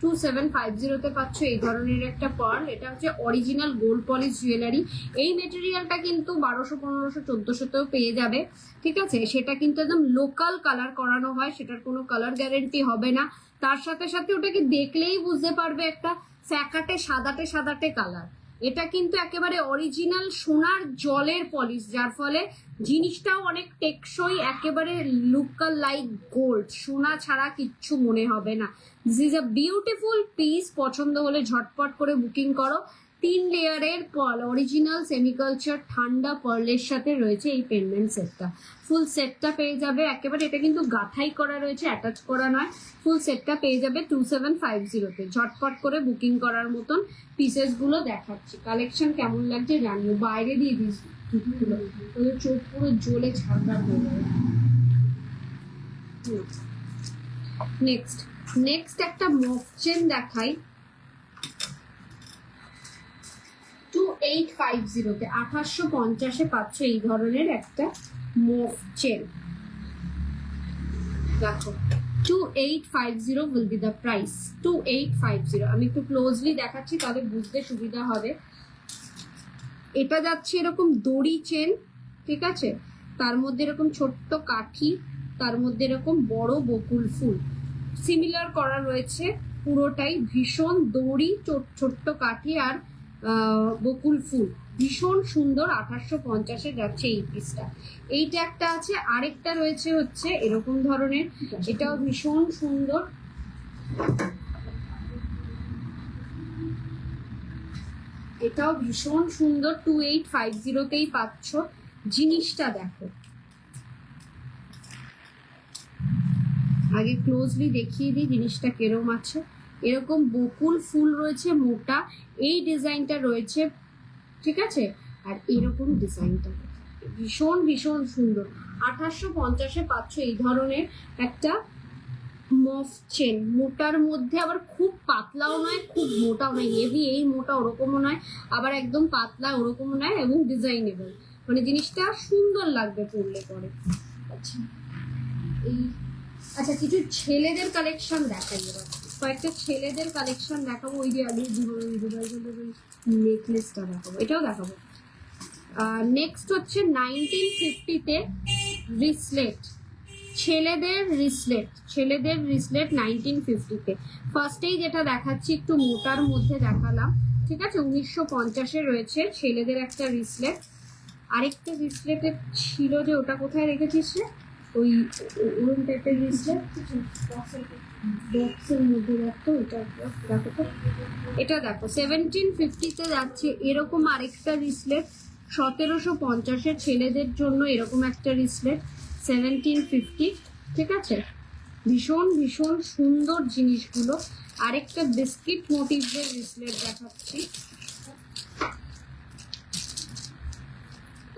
A: 2750 পাচ্ছ এই ধরনের একটা পার্ল। এটা হচ্ছে অরিজিনাল গোল্ড পলিশ জুয়েলারি। এই মেটেরিয়ালটা কিন্তু 1200, 1500, 1400তেও পেয়ে যাবে, ঠিক আছে। সেটা কিন্তু একদম লোকাল কালার করানো হয়, সেটার কোনো কালার গ্যারেন্টি হবে না। তার সাথে সাথে ওটাকে দেখলেই বুঝতে পারবে একটা ফ্যাকাটে সাদাটে সাদাটে কালার। এটা কিন্তু একেবারে অরিজিনাল সোনার জলের পলিশ, যার ফলে জিনিসটাও অনেক টেকসই, একেবারে লুকাল লাইক গোল্ড, সোনা ছাড়া কিচ্ছু মনে হবে না। This is a beautiful piece. পছন্দ হলে ঝটপট করে বুকিং করো। 3 লেয়ারের পার্ল, অরিজিনাল সেমিকালচার ঠান্ডা পার্লের সাথে রয়েছে এই পেন্ডেন্ট সেটটা। ফুল সেটটা পেয়ে যাবে একেবারে, এটা কিন্তু গাঁথাই করা রয়েছে, অ্যাটাচ করা নয়। ফুল সেটটা পেয়ে যাবে 2750-তে। ঝটপট করে বুকিং করার মতন পিসেস গুলো দেখাচ্ছি। কালেকশন কেমন লাগছে জানিও। বাইরে দিয়ে দিস, ওদের চোখ পুরো জ্বলে ছাড়া হয়ে যাবে। নেক্সট একটা মফ চেন দেখাই, 2850-তে, 2850-এ পাচ্ছ এই ধরনের একটা মফ চেন। দেখো 2850 will be the price, 2850। আমি একটু ক্লোজলি দেখাচ্ছি তাহলে বুঝতে সুবিধা হবে। এটা যাচ্ছে এরকম দড়ি চেন, ঠিক আছে, তার মধ্যে এরকম ছোট্ট কাঠি, তার মধ্যে এরকম বড় বকুল ফুল সিমিলার করা রয়েছে পুরোটাই। ভীষণ দড়ি, ছোট্ট কাঠি আর বকুল ফুল, ভীষণ সুন্দর। 2850-এ যাচ্ছে এই পিসটা। এইটা একটা আছে, আরেকটা রয়েছে হচ্ছে এরকম ধরনের, এটাও ভীষণ সুন্দর। এটাও ভীষণ সুন্দর, 2850-তেই পাচ্ছ। জিনিসটা দেখো, আগে ক্লোজলি দেখিয়ে দিই জিনিসটা কেরম আছে। এরকম বকুল ফুল রয়েছে মোটা, এই ডিজাইনটা রয়েছে, ঠিক আছে। আর এরকম ডিজাইনটা ভীষণ ভীষণ সুন্দর। 1850-এ পাচ্ছ এই ধরনের একটা মফ চেন, মোটার মধ্যে আবার খুব পাতলাও নয় খুব মোটাও নয়, হেভি এই মোটা ওরকমও নয়, আবার একদম পাতলা ওরকমও নয়, এবং ডিজাইনেবল, মানে জিনিসটা সুন্দর লাগবে পরলে পরে। আচ্ছা এই আচ্ছা কিছু ছেলেদের কালেকশন দেখাই, এবার কয়েকটা ছেলেদের কালেকশন দেখাবো। ওই যে আগে নেকলেসটা দেখাবো, এটাও দেখাবো। নেক্সট হচ্ছে 1950-তে রিসলেট, ছেলেদের রিসলেট, ছেলেদের রিসলেট 1950-তে। ফার্স্টেই যেটা দেখাচ্ছি একটু মোটার মধ্যে দেখালাম, ঠিক আছে। 1950-এ রয়েছে ছেলেদের একটা রিসলেট। আরেকটা রিসলেটের ছিল যে ওটা কোথায় রেখেছিস রে, ওই ওরম টাইপের রিসলেট বক্সের মধ্যে দেখো, এটা দেখো তো, এটা দেখো 1750-তে যাচ্ছে এরকম আরেকটা রিসলেট। 1750-এর ছেলেদের জন্য এরকম একটা রিসলেট 1750, ঠিক আছে। ভীষণ ভীষণ সুন্দর জিনিসগুলো। আরেকটা বিস্কিট মোটিভের রিসলেট দেখাচ্ছি,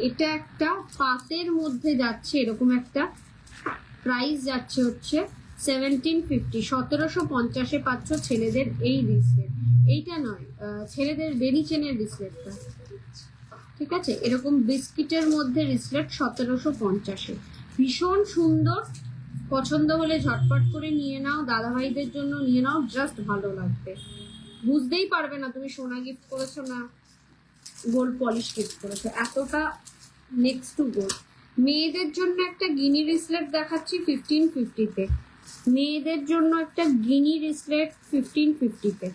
A: এটা একটা পাতের মধ্যে যাচ্ছে এরকম একটা, প্রাইস যাচ্ছে হচ্ছে 1750। 1750-এ পাচ্ছ ছেলেদের এই রিসলেট, এইটা নয় ছেলেদের বেনি চেনের রিসলেটটা, ঠিক আছে। এরকম বিস্কিটের মধ্যে রিসলেট 1750-এ, ভীষণ সুন্দর। পছন্দ হলে ঝটপট করে নিয়ে নাও, দাদাভাইদের জন্য নিয়ে নাও, জাস্ট ভালো লাগবে, বুঝতেই পারবে না তুমি সোনা গিফট করেছো না গোল্ড পলিশ গিফট করেছো, এতটা নেক্সট টু গোল্ড। মেয়েদের জন্য একটা গিনি রিসলেট দেখাচ্ছি 1550-তে, মেয়েদের জন্য একটা গিনি রিসলেট 1550-তে।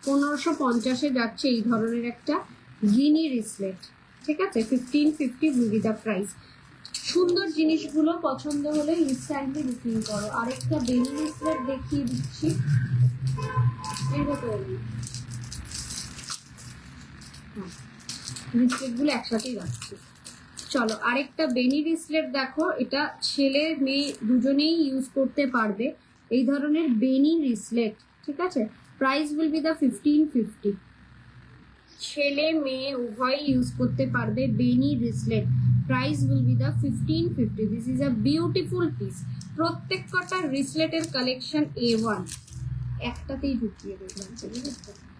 A: 1550-এ যাচ্ছে এই ধরনের একটা গিনি রিসলেট, ঠিক আছে। 1550 উইথ দ্য প্রাইস। সুন্দর জিনিসগুলো পছন্দ হলে ইনস্ট্যান্টলি বুকিং করো। আরেকটা বেনি রিসলেট দেখিয়ে দিচ্ছি, রিসলেটগুলো একসাথেই রাখছি। চলো আরেকটা বেনি রিসলেট দেখো, এটা ছেলে মেয়ে দুজনেই ইউজ করতে পারবে এই ধরনের বেনি রিসলেট, ঠিক আছে। Price will be the 1550। ছেলে মেয়ে উভয় ইউজ করতে পারবে বেনি রিসলেট, price will be the 1550। This is a beautiful piece. প্রত্যেক কটা রিসলেটের কালেকশন A1, একটাতেই ঢুকিয়ে দেখলাম,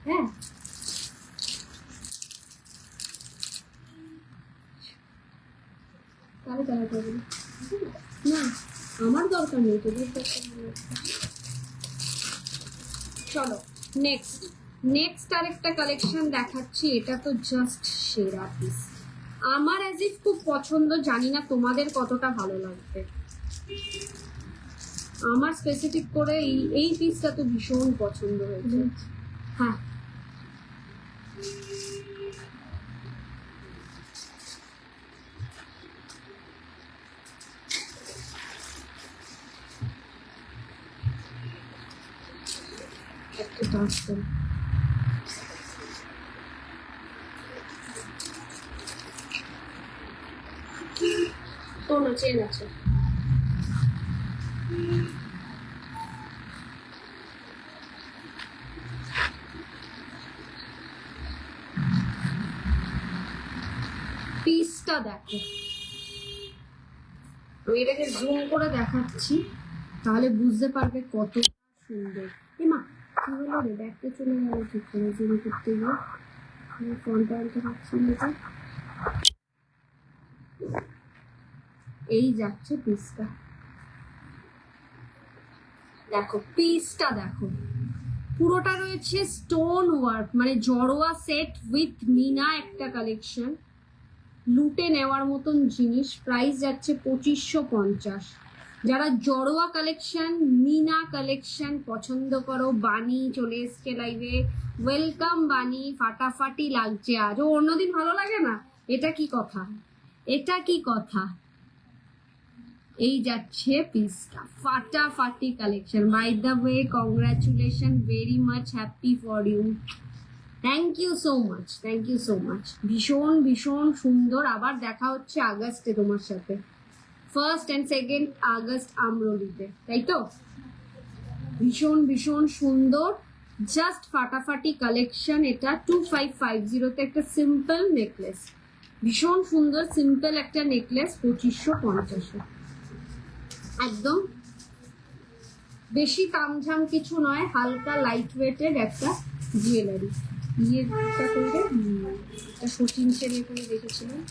A: হ্যাঁ। তাহলে তারা করবে না, আমার দরকার নেই তোদের দরকার নেই। চলো নেক্সট নেক্সট আরেকটা কালেকশন দেখাচ্ছি, এটা তো জাস্ট সেরা পিস। আমার অ্যাজ ইফ খুব পছন্দ, জানি না তোমাদের কতটা ভালো লাগবে। আমার স্পেসিফিক করে এই পিসটা তো ভীষণ পছন্দ হয়েছে। হ্যাঁ একটা টাচ করো, কোনো চেন আছে। পিসটা দেখো, আমি এটাকে জুম করে দেখাচ্ছি তাহলে বুঝতে পারবে কত সুন্দর। মা কি হলো রে, ব্যাগটা চলে গেল ঠিক করে জুম করতে গিয়ে, ফোনটা আনতে পারছি না। এই যাচ্ছে পিসটা, দেখো পিসটা দেখো, পুরোটা রয়েছে স্টোন ওয়ার্ক, মানে জড়োয়া সেট উইথ মিনা একটা কালেকশন, লুটে নেওয়ার মতন জিনিস। প্রাইস যাচ্ছে 2550। যারা জড়োয়া কালেকশন মিনা কালেকশন পছন্দ করো, বানি চলে এসছে লাইভে, ওয়েলকাম বানি, ফাটাফাটি লাগছে আজ। ও অন্যদিন ভালো লাগে না, এটা কি কথা, এটা কি কথা। এই যাচ্ছে পিসটা, ফাটাফাটি collection. By the way congratulation, very much happy for you, thank you so much, thank you so much. ভীষণ ভীষণ সুন্দর। আবার দেখা হচ্ছে আগস্টে তোমার সাথে, 1 and 2 আগস্ট আমরলিতে, তাই তো। ভীষণ ভীষণ সুন্দর, জাস্ট ফাটাফাটি কালেকশন। এটা 2550 একটা সিম্পল নেকলেস, ভীষণ সুন্দর সিম্পল একটা নেকলেস, 2550। একদম বেশি তামঝাম কিছু নয়, হালকা লাইট ওয়েটের একটা জুয়েলারি। ইয়েটা করবে একটা সচিন সেন এখানে দেখেছিলাম,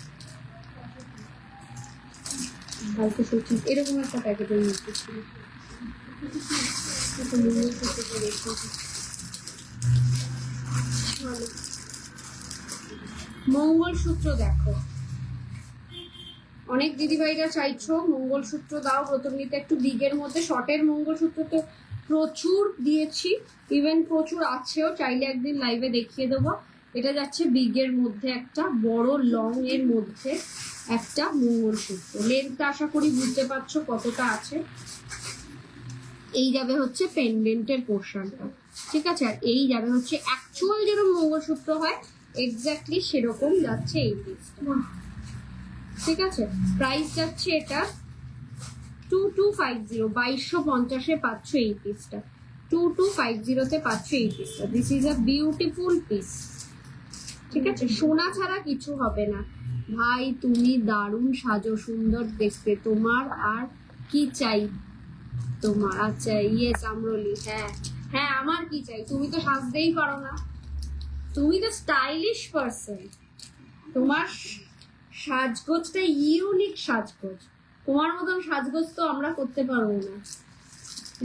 A: হালকা সচিন এরকম একটা প্যাকেটের মধ্যে ছিল। মঙ্গলসূত্র দেখো, অনেক দিদিভাইরা চাইছো মঙ্গলসূত্র দাও প্রথমে একটু বিগের মধ্যে। শর্টের মঙ্গলসূত্র তো প্রচুর দিয়েছি, ইভেন প্রচুর আছেও, চাইলে একদিন লাইভে দেখিয়ে দেবো। এটা যাচ্ছে বিগের মধ্যে একটা বড় লং এর মধ্যে একটা মঙ্গলসূত্র। লেন্থটা আশা করি বুঝতে পারছো কতটা আছে। এই যাবে হচ্ছে পেন্ডেন্টের পোর্শনটা, ঠিক আছে, আর এই যাবে হচ্ছে অ্যাকচুয়াল যেরকম মঙ্গলসূত্র হয় এক্স্যাক্টলি সেরকম যাচ্ছে এই পিসটা, ঠিক আছে। প্রাইস যাচ্ছে এটা 2250, 2250-এ পাচ্ছ এই পিসটা, 2250-তে পাচ্ছ এই পিসটা। This is a beautiful piece, ঠিক আছে। সোনা ছাড়া কিছু হবে না ভাই, তুমি দারুণ সাজো, সুন্দর দেখতে, তোমার আর কি চাই তোমার। আচ্ছা ইয়েস আমরলি, হ্যাঁ হ্যাঁ আমার কি চাই, তুমি তো সাজতেই পারো না, তুমি তো স্টাইলিশ পারসন, তোমার সাজগোজটা ইউনিক সাজগোজ, তোমার মতন সাজগোজ তো আমরা করতে পারবো না।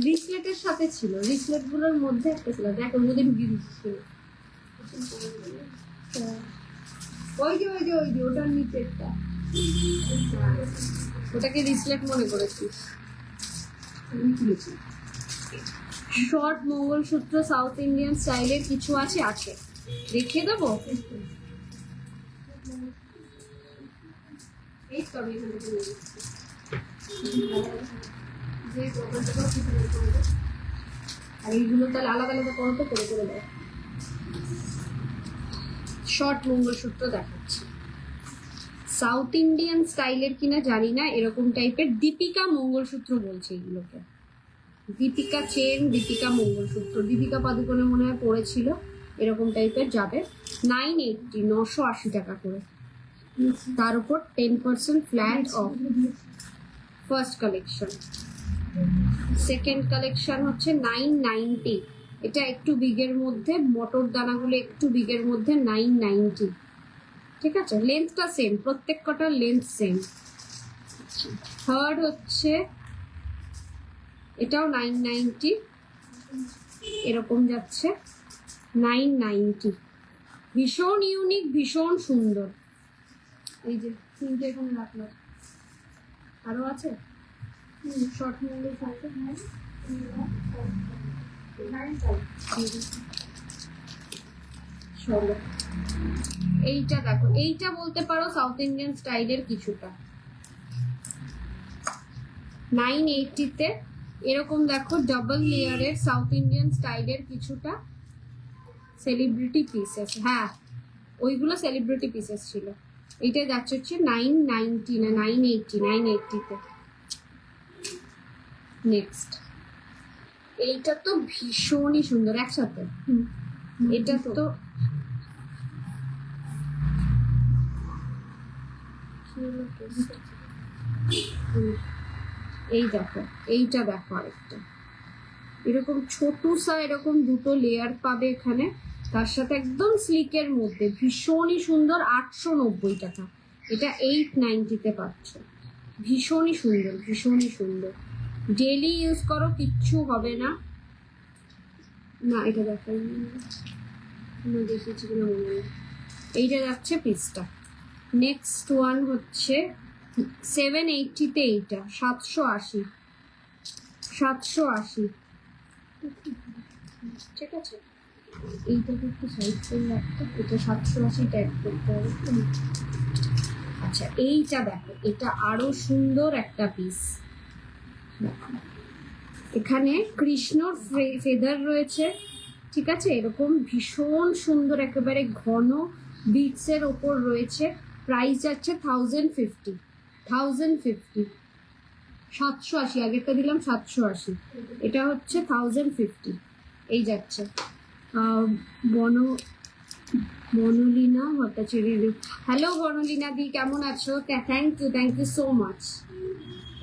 A: রিসলেটের সাথে ছিল, রিসলেট গুলোর মধ্যে একটা ছিল, দেখ ওর মধ্যে ঢুকিয়ে দিচ্ছিল, ওই যে ওই যে ওই যে ওটার নিচেরটা, ওটাকে রিসলেট মনে করেছিস। শর্ট মঙ্গলসূত্র সাউথ ইন্ডিয়ান স্টাইলের কিছু আছে, আছে দেখিয়ে দেবো। এই তো আমি আর এইগুলো তাহলে আলাদা আলাদা করো তো, করে করে দেয়। শর্ট মঙ্গলসূত্র দেখাচ্ছি, সাউথ ইন্ডিয়ান স্টাইলের কিনা জানি না, এরকম টাইপের দীপিকা মঙ্গলসূত্র বলছে এগুলোকে, দীপিকা চেন, দীপিকা মঙ্গলসূত্র, দীপিকা পাদুকোনে মনে হয় পড়েছিল, এরকম টাইপের যাবে 980, 980 টাকা করে, তার উপর 10% flat of. First collection. Second collection হচ্ছে 990, এটা একটু বিগের মধ্যে, মটর দানাগুলো একটু বিগের মধ্যে, 990, ঠিক আছে। লেন্থটা সেম, প্রত্যেক কটার লেন্থ সেম। থার্ড হচ্ছে এটাও 990, এরকম যাচ্ছে 990, ভীষণ ইউনিক, ভীষণ সুন্দর। এই যে তিনটে এখানে রাখলো, আরো আছে শর্ট মঙ্গল সাথে। এইটা দেখো, এইটা বলতে পারো সাউথ ইন্ডিয়ান স্টাইলের কিছুটা, 980-তে এরকম দেখো ডাবল লেয়ারের সাউথ ইন্ডিয়ান স্টাইলের কিছুটা সেলিব্রিটি পিসেস, হ্যাঁ ওইগুলো সেলিব্রিটি পিসেস ছিল। এইটা যাচ্ছে হচ্ছে 990 না 980, 980-তে। নেক্সট এইটা তো ভীষণই সুন্দর একসাথে, এটা তো এই দেখো, এইটা দেখো আরেকটা এরকম ছোটসা, এরকম দুটো লেয়ার পাবে এখানে, তার সাথে একদম স্লিকের মধ্যে, ভীষণই সুন্দর, 890 টাকা। এটা 890-তে পাচ্ছ, ভীষণই সুন্দর, ভীষণই সুন্দর, ডেলি ইউজ করো কিচ্ছু হবে না। না এটা দেখাই দেখেছি কিনা মনে নেই। এইটা যাচ্ছে পিসটা। নেক্সট ওয়ান হচ্ছে 780-তে, এইটা 780, 780, ঠিক আছে। এইটাকে একটু সাইড করে রাখতে, এটা 780 ট্যাগ করতে হবে। আচ্ছা এইটা দেখো, এটা আরো সুন্দর একটা পিস, এখানে কৃষ্ণর ফেদার রয়েছে, ঠিক আছে, এরকম ভীষণ সুন্দর একেবারে ঘন বিটস এর ওপর রয়েছে। প্রাইস যাচ্ছে 1050, 1050, 780, আগেরটা দিলাম 780, এটা হচ্ছে 1050। এই যাচ্ছে বনলীনা ভট্টাচার্য। হ্যালো বনলীনা দি, কেমন আছো? Thank you so much.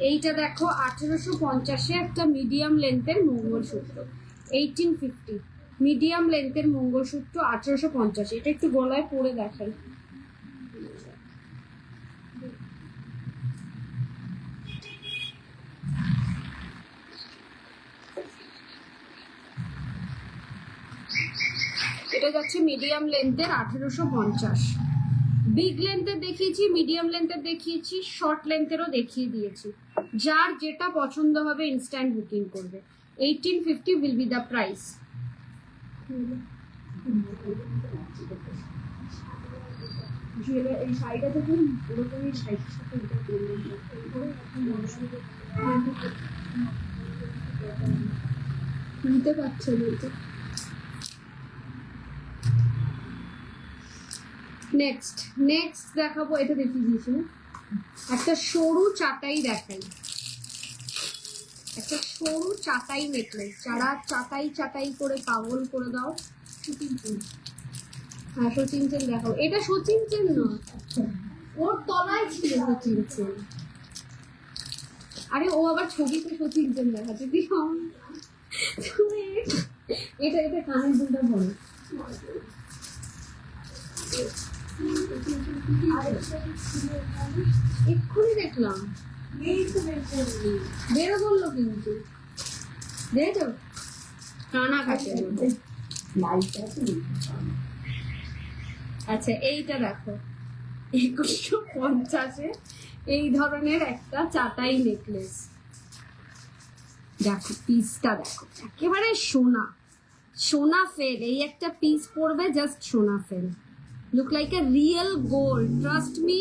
A: এইটা দেখো 1850 একটা মিডিয়াম লেন্থের মঙ্গলসূত্র, 1850 মিডিয়াম লেন্থের মঙ্গলসূত্র 1850। এটা একটু গলায় পরে দেখাই। এটা যাচ্ছে মিডিয়াম লেন্থের 1850। বিগ লেন্থের দেখিয়েছি, মিডিয়াম লেন্থের দেখিয়েছি, শর্ট লেন্থেরও দেখিয়ে দিয়েছি। যার যেটা পছন্দ হবে ইনস্ট্যান্ট বুকিং করবে। 1850 উইল বি দ্য প্রাইস। এই শাড়িটা থেকে ওরকমই শাড়ির সাথে এটা করলেন, নিতে পারছে না তো। নেক্সট দেখাবো, এটা দেখিয়ে দিয়েছি না, একটা সরু চাটাই দেখাই, একটা সরু চাটাই নেকলেস। যারা চাটাই করে পাগল করে দাও, হ্যাঁ সচিন সেন দেখাবো। এটা সচিন সেন নয়, ওর তলায় ছিল সচিন সেন। আরে ও আবার ছবিতে সচিন সেন দেখাচ্ছে। এটা কানের দুলটা বলো। এক্ষুনি দেখলাম, বেরো বললো কিন্তু দেখো কানা কাছে। আচ্ছা এইটা দেখো 2150 এই ধরনের একটা চাটাই নেকলেস। দেখো পিসটা দেখো, একেবারে সোনা ফেল। এই একটা পিস পড়বে, জাস্ট সোনা fail, look like a real gold. Trust me,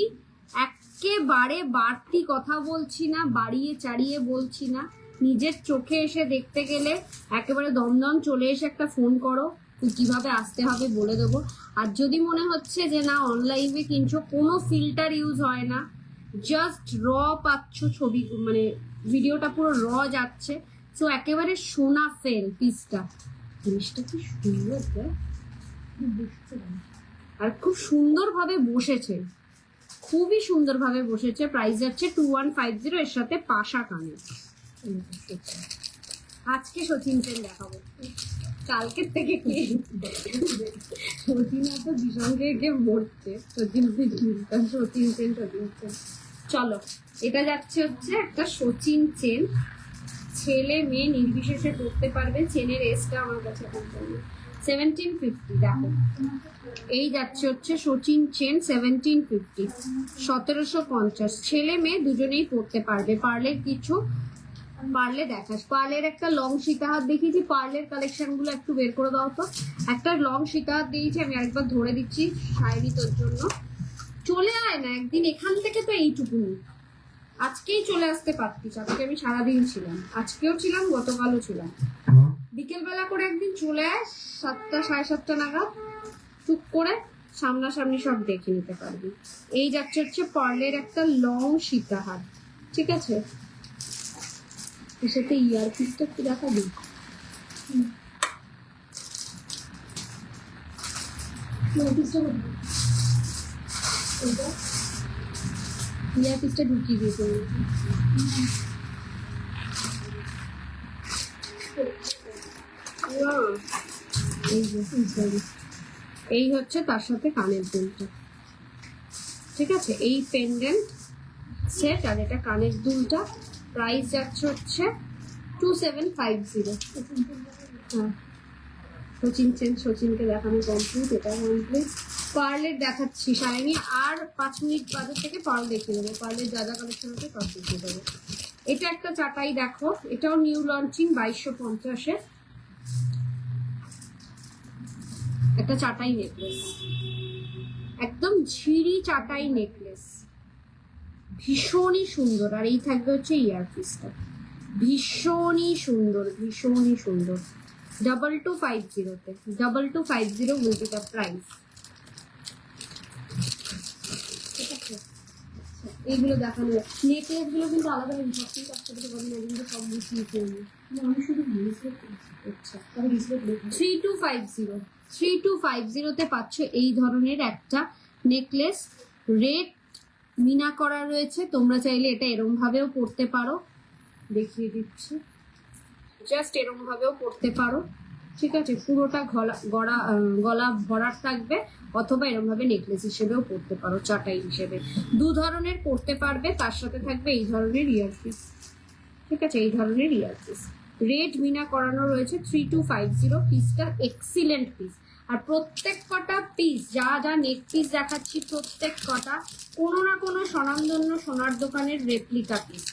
A: একেবারে বাড়তি কথা বলছি না, বাড়িয়ে চাড়িয়ে বলছি না। নিজের চোখে এসে দেখতে গেলে একেবারে দমদম চলে এসে একটা ফোন করো, কিভাবে আসতে হবে বলে দেবো। আর যদি মনে হচ্ছে যে না অনলাইনে কিনছো, কোনো ফিল্টার ইউজ হয় না, জাস্ট র পাচ্ছ ছবি, মানে ভিডিওটা পুরো র যাচ্ছে। সো একেবারে সোনা ফেল পিসটা। জিনিসটা কি সুন্দর, আর খুব সুন্দরভাবে বসেছে, খুবই সুন্দরভাবে বসেছে। প্রাইস যাচ্ছে 2150, এর সাথে পাশা কানে। আজকে সচিন সেন দেখাবো, কালকের থেকে সচিন তো ভীষণকে কে মরছে। সচিন সেন। চলো এটা যাচ্ছে হচ্ছে একটা সচিন চেন, ছেলে মেয়ে নির্বিশেষে পড়তে পারবে। চেনের এসটা আমার কাছে 1750। দেখো এই যাচ্ছে হচ্ছে সচিন চেন 1750, 1750। ছেলে মেয়ে দুজনেই পড়তে পারবে। পার্লের কিছু পার্লে দেখাস, পার্লের একটা লং সীতাহাত দেখিয়েছি। পার্লের কালেকশন গুলো একটু বের করে দাও তো। একটা লং সীতাহাত দিয়েছি, আমি আরেকবার ধরে দিচ্ছি শায়রি তোর জন্য। চলে আয় না একদিন এখান থেকে, তো এইটুকুনি আজকেই চলে আসতে পারতিস। আজকে আমি সারাদিন ছিলাম, আজকেও ছিলাম, গতকালও ছিলাম। বিকেলবেলা করে একদিন চলে আয়, 7টা 7:30 নাগাদ, চুপ করে সামনাসামনি সব দেখে নিতে পারবি। এই যাচ্ছে হচ্ছে পার্লের একটা লং সীতাহার, ঠিক আছে? এর সাথে ইয়ারপিসটা একটু দেখাবি। ইয়ারপিসটা ঢুকিয়ে দিয়েছে। এই হচ্ছে তার সাথে কানের দুলটা, ঠিক আছে? এই পেন্ডেন্ট সেট আর এটা কানের দুলটা। প্রাইস যাচ্ছে হচ্ছে 2750। হ্যাঁ সচিনকে দেখানো কমপ্লিট, এটা কমপ্লিট। পার্লের দেখাচ্ছি সায়নি, আর 5 মিনিট বাজার থেকে পার্ল দেখিয়ে দেবো। পার্লের যা যা কালেকশন আছে সব দেখিয়ে দেবো। এটা একটা চাটাই দেখো, এটাও নিউ লঞ্চিং 2250-এ একটা চাটাই নেকলেস, একদম ঝিরি চাটাই নেকলেস, ভীষণই সুন্দর। আর এই থাকবে হচ্ছে ইয়ারপিসটা, ভীষণই সুন্দর, ভীষণই সুন্দর। 2250-তে, 2250 উইল বি দ্য প্রাইস, ঠিক আছে? এইগুলো দেখানো, নেকলেস গুলো কিন্তু আলাদা সব কিন্তু একসাথে পাবেন না, কিন্তু সব গুছিয়ে ফেলবো।
B: আমি শুধু ব্রেসলেট করেছি।
A: আচ্ছা,
B: তাহলে ব্রেসলেট দেখুন।
A: 3250 পাচ্ছ এই ধরনের একটা নেকলেস। রেড মিনা করা রয়েছে, তোমরা চাইলে এটা এরম ভাবেও পরতে পারো, দেখিয়ে দিচ্ছি, জাস্ট এরম ভাবেও পরতে পারো, ঠিক আছে? পুরোটা গলা ভরার থাকবে, অথবা এরম ভাবে নেকলেস হিসেবেও পরতে পারো, চাটাই হিসেবে, দু ধরনের পরতে পারবে। তার সাথে থাকবে এই ধরনের ইয়ারপিস, ঠিক আছে? এই ধরনের ইয়ারপিস রেড মিনা করানো রয়েছে। 3250 পিসটা এক্সিলেন্ট পিস। আর প্রত্যেক কটা পিস, যা যা নেক পিস দেখাচ্ছি, প্রত্যেক কটা কোনো না কোনো স্বনামধন্য সোনার দোকানের রেপ্লিকা পিস।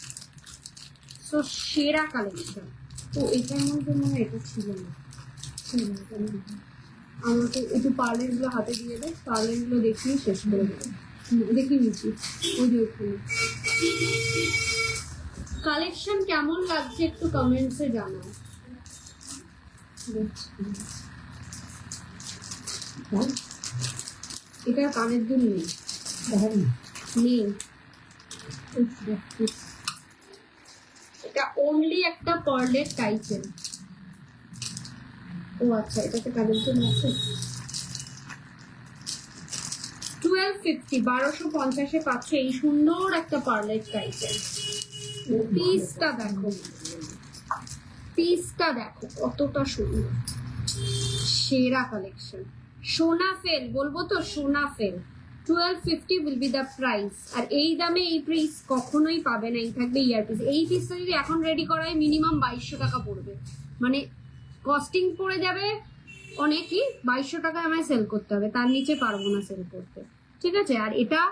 A: সো সেরা কালেকশন। তো এটার মধ্যে মনে হয় এটা ছিল না, আমাকে একটু পার্লের গুলো হাতে দিয়ে দেয়, পার্লের গুলো দেখিয়ে শেষ করে দেবে, দেখিয়ে নিচ্ছি। ওই যে ওখানে কালেকশন কেমন লাগছে একটু কমেন্টসে জানাও। এটা কানের দুল নেই, নেই, এটা অনলি একটা পার্লের টাইটেল। ও আচ্ছা, এটাতে কানের দুল আছে। 1250 পাচ্ছ এই সুন্দর একটা পার্লের টাইটেল। পিসটা দেখো, পিসটা দেখো কতটা সুন্দর, সেরা কালেকশন। সোনা ফেল বলবো তো, সোনা fail. 1250 will be the price। আর এই দামে এই পিস কখনোই পাবে না। এই থাকবে ইয়ারপিস। এই পিসটা যদি এখন রেডি করায় মিনিমাম 2200 টাকা পড়বে, মানে কস্টিং পড়ে যাবে অনেকই। 2200 টাকায় আমায় সেল করতে হবে, তার নিচে পারবো না সেল করতে, ঠিক আছে? আর এটা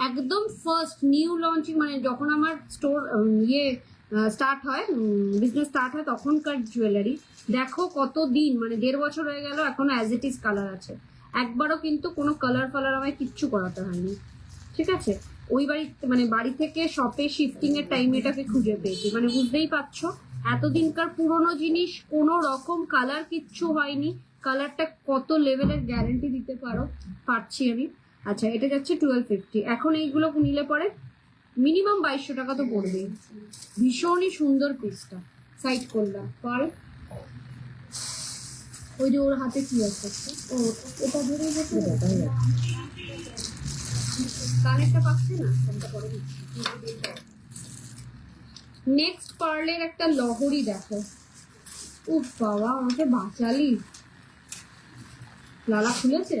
A: একদম ফার্স্ট নিউ লঞ্চিং, মানে যখন আমার স্টোর স্টার্ট হয়, বিজনেস স্টার্ট হয় তখনকার জুয়েলারি। দেখো কত দিন, মানে 1.5 বছর হয়ে গেল, এখনো অ্যাজ ইট ইজ কালার আছে। একবারও কিন্তু কোনো কালার ফালার আমায় কিচ্ছু করাতে হয়নি, ঠিক আছে? ওই মানে বাড়ি থেকে শপে শিফটিং এর টাইম এটাকে খুঁজে পেয়েছি, মানে বুঝতেই পারছো এতদিনকার পুরোনো জিনিস, কোনো রকম কালার কিচ্ছু হয়নি। কালারটা কত লেভেলের গ্যারান্টি দিতে পারছি আমি। আচ্ছা, এটা যাচ্ছে 1250। এখন এইগুলো নিলে পরে মিনিমাম 2200 টাকা তো পড়বে। ভীষণই সুন্দর পিসটা। সাইড করলাম পর, ওই যে ওর হাতে কি আছে, ও এটা ধরে গেছে, কানেরটা পাচ্ছে না, ফোনটা করে দিচ্ছি। নেক্সট পার্লের একটা লহরি দেখো। উফ বাবা, আমাকে বাঁচালি। লালা খুলেছে,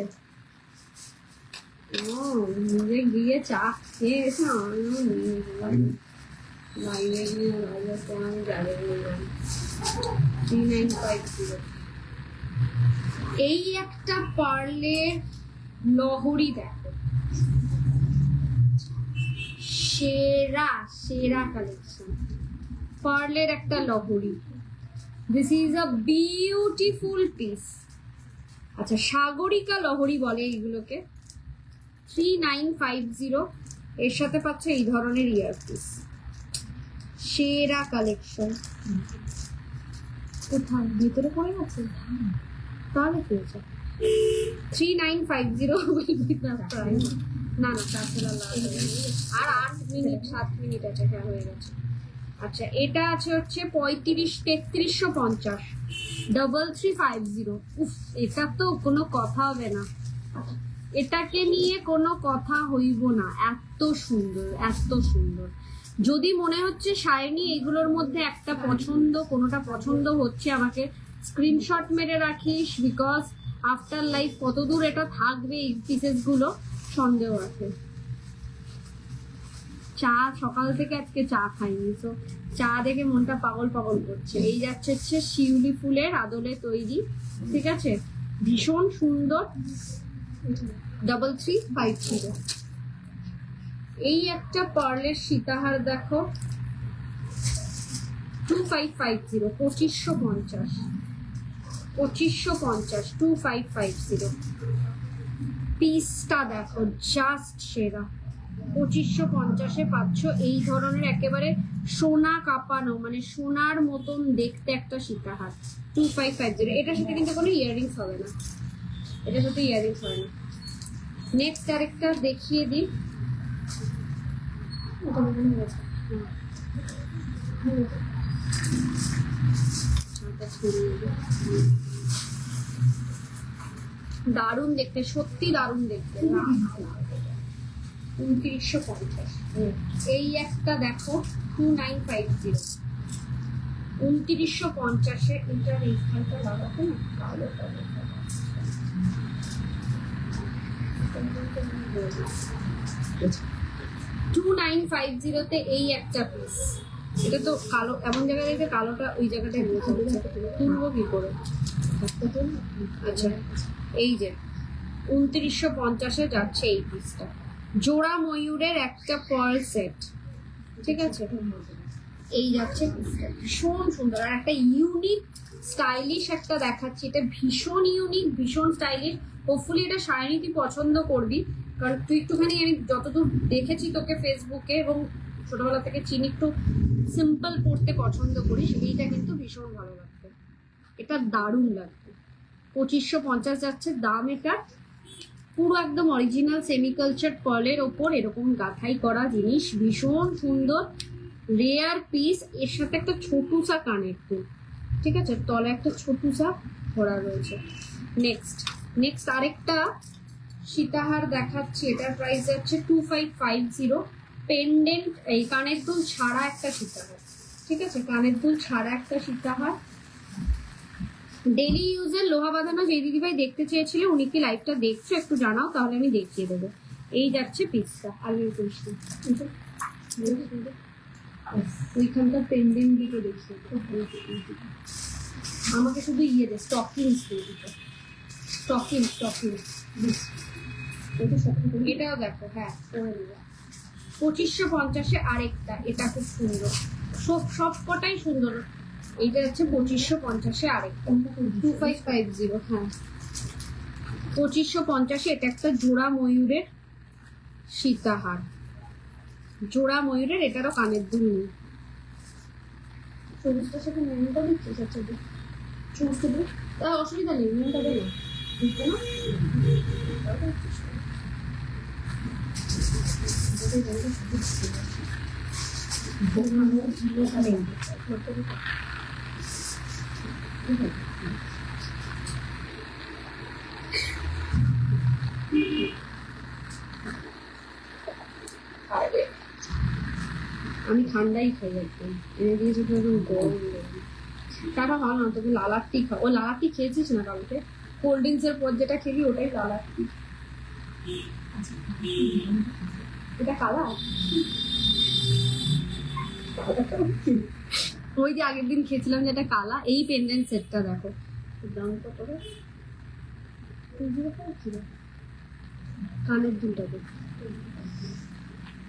A: নিজে গিয়ে চা খেয়ে এসে আমিও নিয়ে গেলাম বাইরে গিয়ে, আমি যাবে বললাম। 3950 এই একটা পার্লের লহরি দেখো, সেরা সেরা কালেকশন। পার্লের একটা লহরি, this is a beautiful piece. আচ্ছা, সাগরিকা লহরি বলে এইগুলোকে। 3950 এর সাথে পাচ্ছ এই ধরনের ইয়ারপিস। সেরা কালেকশন। কোথায় ভিতরে পড়ে গেছে, তাহলে কি হয়েছে? 3950 না না, আর 8 মিনিট 7 মিনিট আছে, হ্যাঁ হয়ে গেছে। আচ্ছা, এটা আছে হচ্ছে 3350 3350। উফ, এটা তো কোনো কথা হবে না, এটাকে নিয়ে কোনো কথা হইব না। এত সুন্দর, এত সুন্দর। যদি মনে হচ্ছে শাইনি এগুলোর মধ্যে একটা পছন্দ, কোনোটা পছন্দ হচ্ছে, আমাকে স্ক্রিনশট মেরে রাখিস, বিকজ আফটার লাইফ কতদূর এটা থাকবে এই পিসেস গুলো সন্দেহ আছে। চা সকাল থেকে আজকে চা খাইনি, তো চা দেখে মনটা পাগল পাগল করছে। এই যাচ্ছে হচ্ছে শিউলি ফুলের আদলে তৈরি, ঠিক আছে? ভীষণ সুন্দর। 3350 এই একটা পার্লের সীতাহার দেখো। 2550 2550 2550 পিসটা দেখো, জাস্ট সেরা। 2550 পাচ্ছ এই ধরনের একেবারে সোনা কাঁপানো, মানে সোনার মতন দেখতে একটা সীতাহার। 2550। এটার সাথে কিন্তু কোনো ইয়াররিংস হবে না, এটার সাথে ইয়াররিংস হয় না। নেক্সট আরেকটা দেখিয়ে দিই।
B: ওটা মনে হয়েছে
A: দারুণ দেখতে, সত্যি দারুণ দেখতে। 2950। এই একটা দেখো 2950, 2950-এ এটার এইখানটা লাগাতে না কালো কালো। 2950-তে এই একটা পিস। এটা তো কালো, এমন জায়গায় রেখে কালোটা ওই জায়গাটায় রয়েছে, তুলবো কি করে? আচ্ছা, এই যে 2950-এ যাচ্ছে এই পিসটা। জোড়া ময়ূরের একটা পার্ল সেট, ঠিক আছে? এই যাচ্ছে পিসটা, ভীষণ সুন্দর। আর একটা ইউনিক স্টাইলিশ একটা দেখাচ্ছি, এটা ভীষণ ইউনিক, ভীষণ স্টাইলিশ। হোপফুলি এটা শাইনি তুই পছন্দ করবি, কারণ তুই একটুখানি, আমি যতদূর দেখেছি তোকে ফেসবুকে এবং ছোটবেলা থেকে চিনি, একটু সিম্পল পড়তে পছন্দ করিস। এইটা কিন্তু ভীষণ ভালো লাগবে, এটা দারুণ লাগবে। 2550 যাচ্ছে দাম এটা। পুরো একদম অরিজিনাল সেমিকালচার পার্লের ওপর এরকম গাঁথাই করা জিনিস, ভীষণ সুন্দর রেয়ার পিস। এর সাথে একটা ছোটুসা কানের দুল, ঠিক আছে? তলে একটা ছোটুসা করা রয়েছে। নেক্সট আরেকটা সীতাহার দেখাচ্ছি, এটার প্রাইস যাচ্ছে 2550। পেন্ডেন্ট, এই কানের দুল ছাড়া একটা সীতাহার, ঠিক আছে? কানের দুল ছাড়া একটা সীতাহার। ডেলি ইউজের লোহা বাঁধানো যে দিদিভাই দেখতে চেয়েছিলে, উনি কি লাইভটা দেখছো একটু জানাও, তাহলে আমি দেখিয়ে দেবো। এই যাচ্ছে পিসটা, আগে করিস ওইখানকার পেন্ডেন্ট দিকে দেখিয়ে আমাকে শুধু ইয়ে দে, স্টকিংস দিয়ে দিতে। স্টকিং এটাও দেখো, হ্যাঁ করে দেবো। 2550-এ আরেকটা, এটা খুব সুন্দর, সব কটাই সুন্দর। এইটা হচ্ছে 2550-এ আরেকটা 2550, হ্যাঁ 2550-এ। এটা একটা জোড়া ময়ূরের সীতাহার, জোড়া ময়ূরের, এটারও কানের দুল নেই। সবুজটার সাথে মেরুনটা দিচ্ছিস? আচ্ছা চুজতে দিই, অসুবিধা নেই, মেরুনটা দেবো দিতে না। আমি ঠান্ডাই খাই একদম, এনে দিয়েছি তো একদম গরম টাকা খাও না, তোকে লালাটি খাও। ও লালাটি খেয়েছিস না কালকে? কোল্ড ড্রিঙ্কস এর পর যেটা খেলি ওটাই লালাটি। এটা কালা, ওই যে আগের দিন খেয়েছিলাম যেটা কালা। এই পেন্ডেন্ট সেটটা দেখো, দাম কত করে? কানের দুলটা দেখো,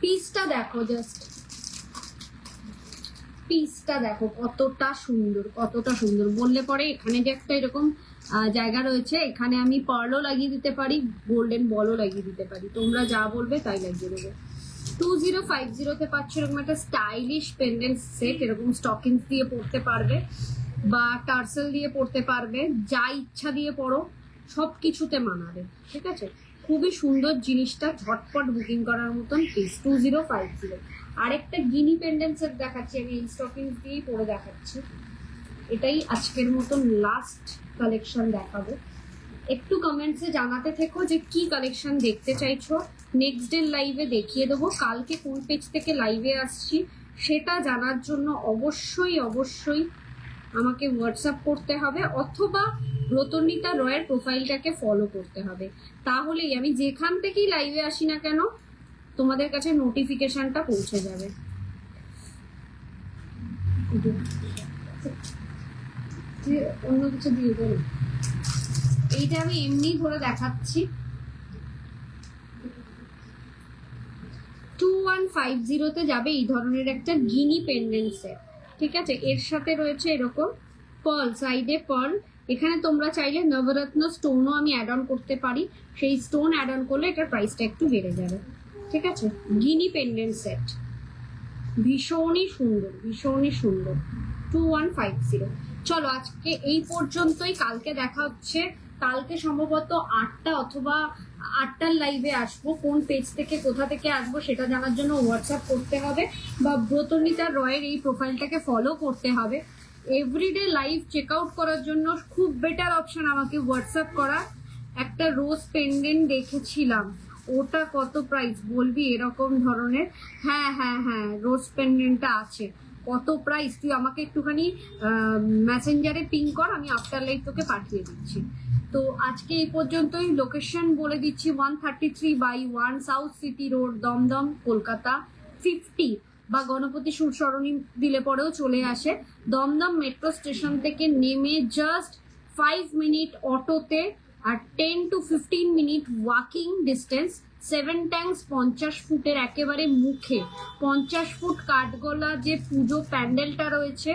A: পিসটা দেখো, জাস্ট পিসটা দেখো কতটা সুন্দর, কতটা সুন্দর। বললে পরে এখানে যে একটা এরকম জায়গা রয়েছে, এখানে আমি পার্লও লাগিয়ে দিতে পারি, গোল্ডেন বলও লাগিয়ে দিতে পারি, তোমরা যা বলবে তাই লাগিয়ে দেবে। 2050-তে পাচ্ছ এরকম একটা স্টাইলিশ পেন্ডেন্ট সেট, এরকম স্টকিংস দিয়ে পরতে পারবে বা টার্সেল দিয়ে পরতে পারবে, যা ইচ্ছা দিয়ে পরো, সব কিছুতে মানাবে, ঠিক আছে? খুবই সুন্দর জিনিসটা, ঝটপট বুকিং করার মতন পিস। 2050। আরেকটা গিনি পেন্ডেন্ট সেট দেখাচ্ছি আমি, এই স্টকিংস দিয়েই পরে দেখাচ্ছি। এটাই আজকের মতন লাস্ট কালেকশন দেখাবো। একটু কমেন্টসে জানাতে থেকো যে কি কালেকশন দেখতে চাইছো, নেক্সট ডে লাইভে দেখিয়ে দেবো। কালকে কোন পেজ থেকে লাইভে আসছি সেটা জানার জন্য অবশ্যই আমাকে হোয়াটসঅ্যাপ করতে হবে, অথবা রতনিতা রয়ের প্রোফাইলটাকে ফলো করতে হবে। তাহলেই আমি যেখান থেকেই লাইভে আসি না কেন তোমাদের কাছে নোটিফিকেশনটা পৌঁছে যাবে। অন্য কিছু দিয়ে দেবো, এইটা আমি এমনি ধরে দেখাচ্ছি। 2150-তে যাবে এই ধরনের একটা গিনি পেন্ডেন্ট সেট, ঠিক আছে? এর সাথে রয়েছে এরকম পার্ল, সাইডে পার্ল। এখানে তোমরা চাইলে নবরত্ন স্টোনও আমি অ্যাড অন করতে পারি, সেই স্টোন অ্যাড অন করলে এটার প্রাইসটা একটু বেড়ে যাবে, ঠিক আছে? গিনি পেন্ডেন্ট সেট, ভীষণই সুন্দর, ভীষণই সুন্দর। 2150। চলো আজকে এই পর্যন্তই, কালকে দেখা হচ্ছে কালকে সম্ভবত 8টা অথবা 8টার লাইভে আসবো। কোন পেজ থেকে কোথা থেকে আসবো সেটা জানার জন্য হোয়াটসঅ্যাপ করতে হবে বা ব্রতনিতা রয়ের এই প্রোফাইলটাকে ফলো করতে হবে। এভরিডে লাইভ চেক আউট করার জন্য খুব বেটার অপশন আমাকে হোয়াটসঅ্যাপ করা। একটা রোজ পেন্ডেন্ট দেখেছিলাম, ওটা কত প্রাইস বলবি এরকম ধরনের? হ্যাঁ হ্যাঁ হ্যাঁ, রোজ পেন্ডেন্টটা আছে, কত প্রাইস তুই আমাকে একটুখানি মেসেঞ্জারে পিং কর, আমি আফটার লাইভ তোকে পাঠিয়ে দিচ্ছি। তো আজকে এই পর্যন্তই। লোকেশন বলে দিচ্ছি 133/1 south city road, Dum Dum, Kolkata 50, বা গণপতি সুর সরণি দিলে পরেও চলে আসে। দমদম মেট্রো স্টেশন থেকে নেমে জাস্ট 5 মিনিট অটোতে আর 10 to 15 minute walking distance 7 tanks 50 ফুটের একেবারে মুখে। 50 ফুট কাঠগোলা যে পুজো প্যান্ডেলটা রয়েছে,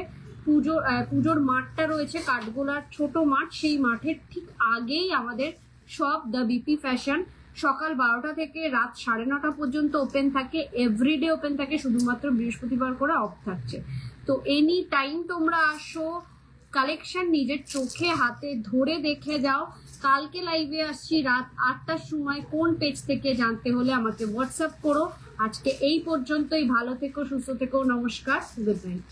A: পুজোর মাঠটা রয়েছে কাঠগোলার ছোট মাঠ, সেই মাঠের ঠিক আগেই আমাদের শপ দ্য বিপি ফ্যাশন। সকাল 12টা থেকে রাত 9:30 পর্যন্ত ওপেন থাকে, এভরিডে ওপেন থাকে, শুধুমাত্র বৃহস্পতিবার করে অফ থাকছে। তো এনি টাইম তোমরা আসো, কালেকশন নিজের চোখে হাতে ধরে দেখে যাও। কালকে লাইভে আসছি রাত 8টার সময়, কোন পেজ থেকে জানতে হলে আমাকে হোয়াটসঅ্যাপ করো। আজকে এই পর্যন্তই, ভালো থেকো, সুস্থ থেকো, নমস্কার, গুড নাইট।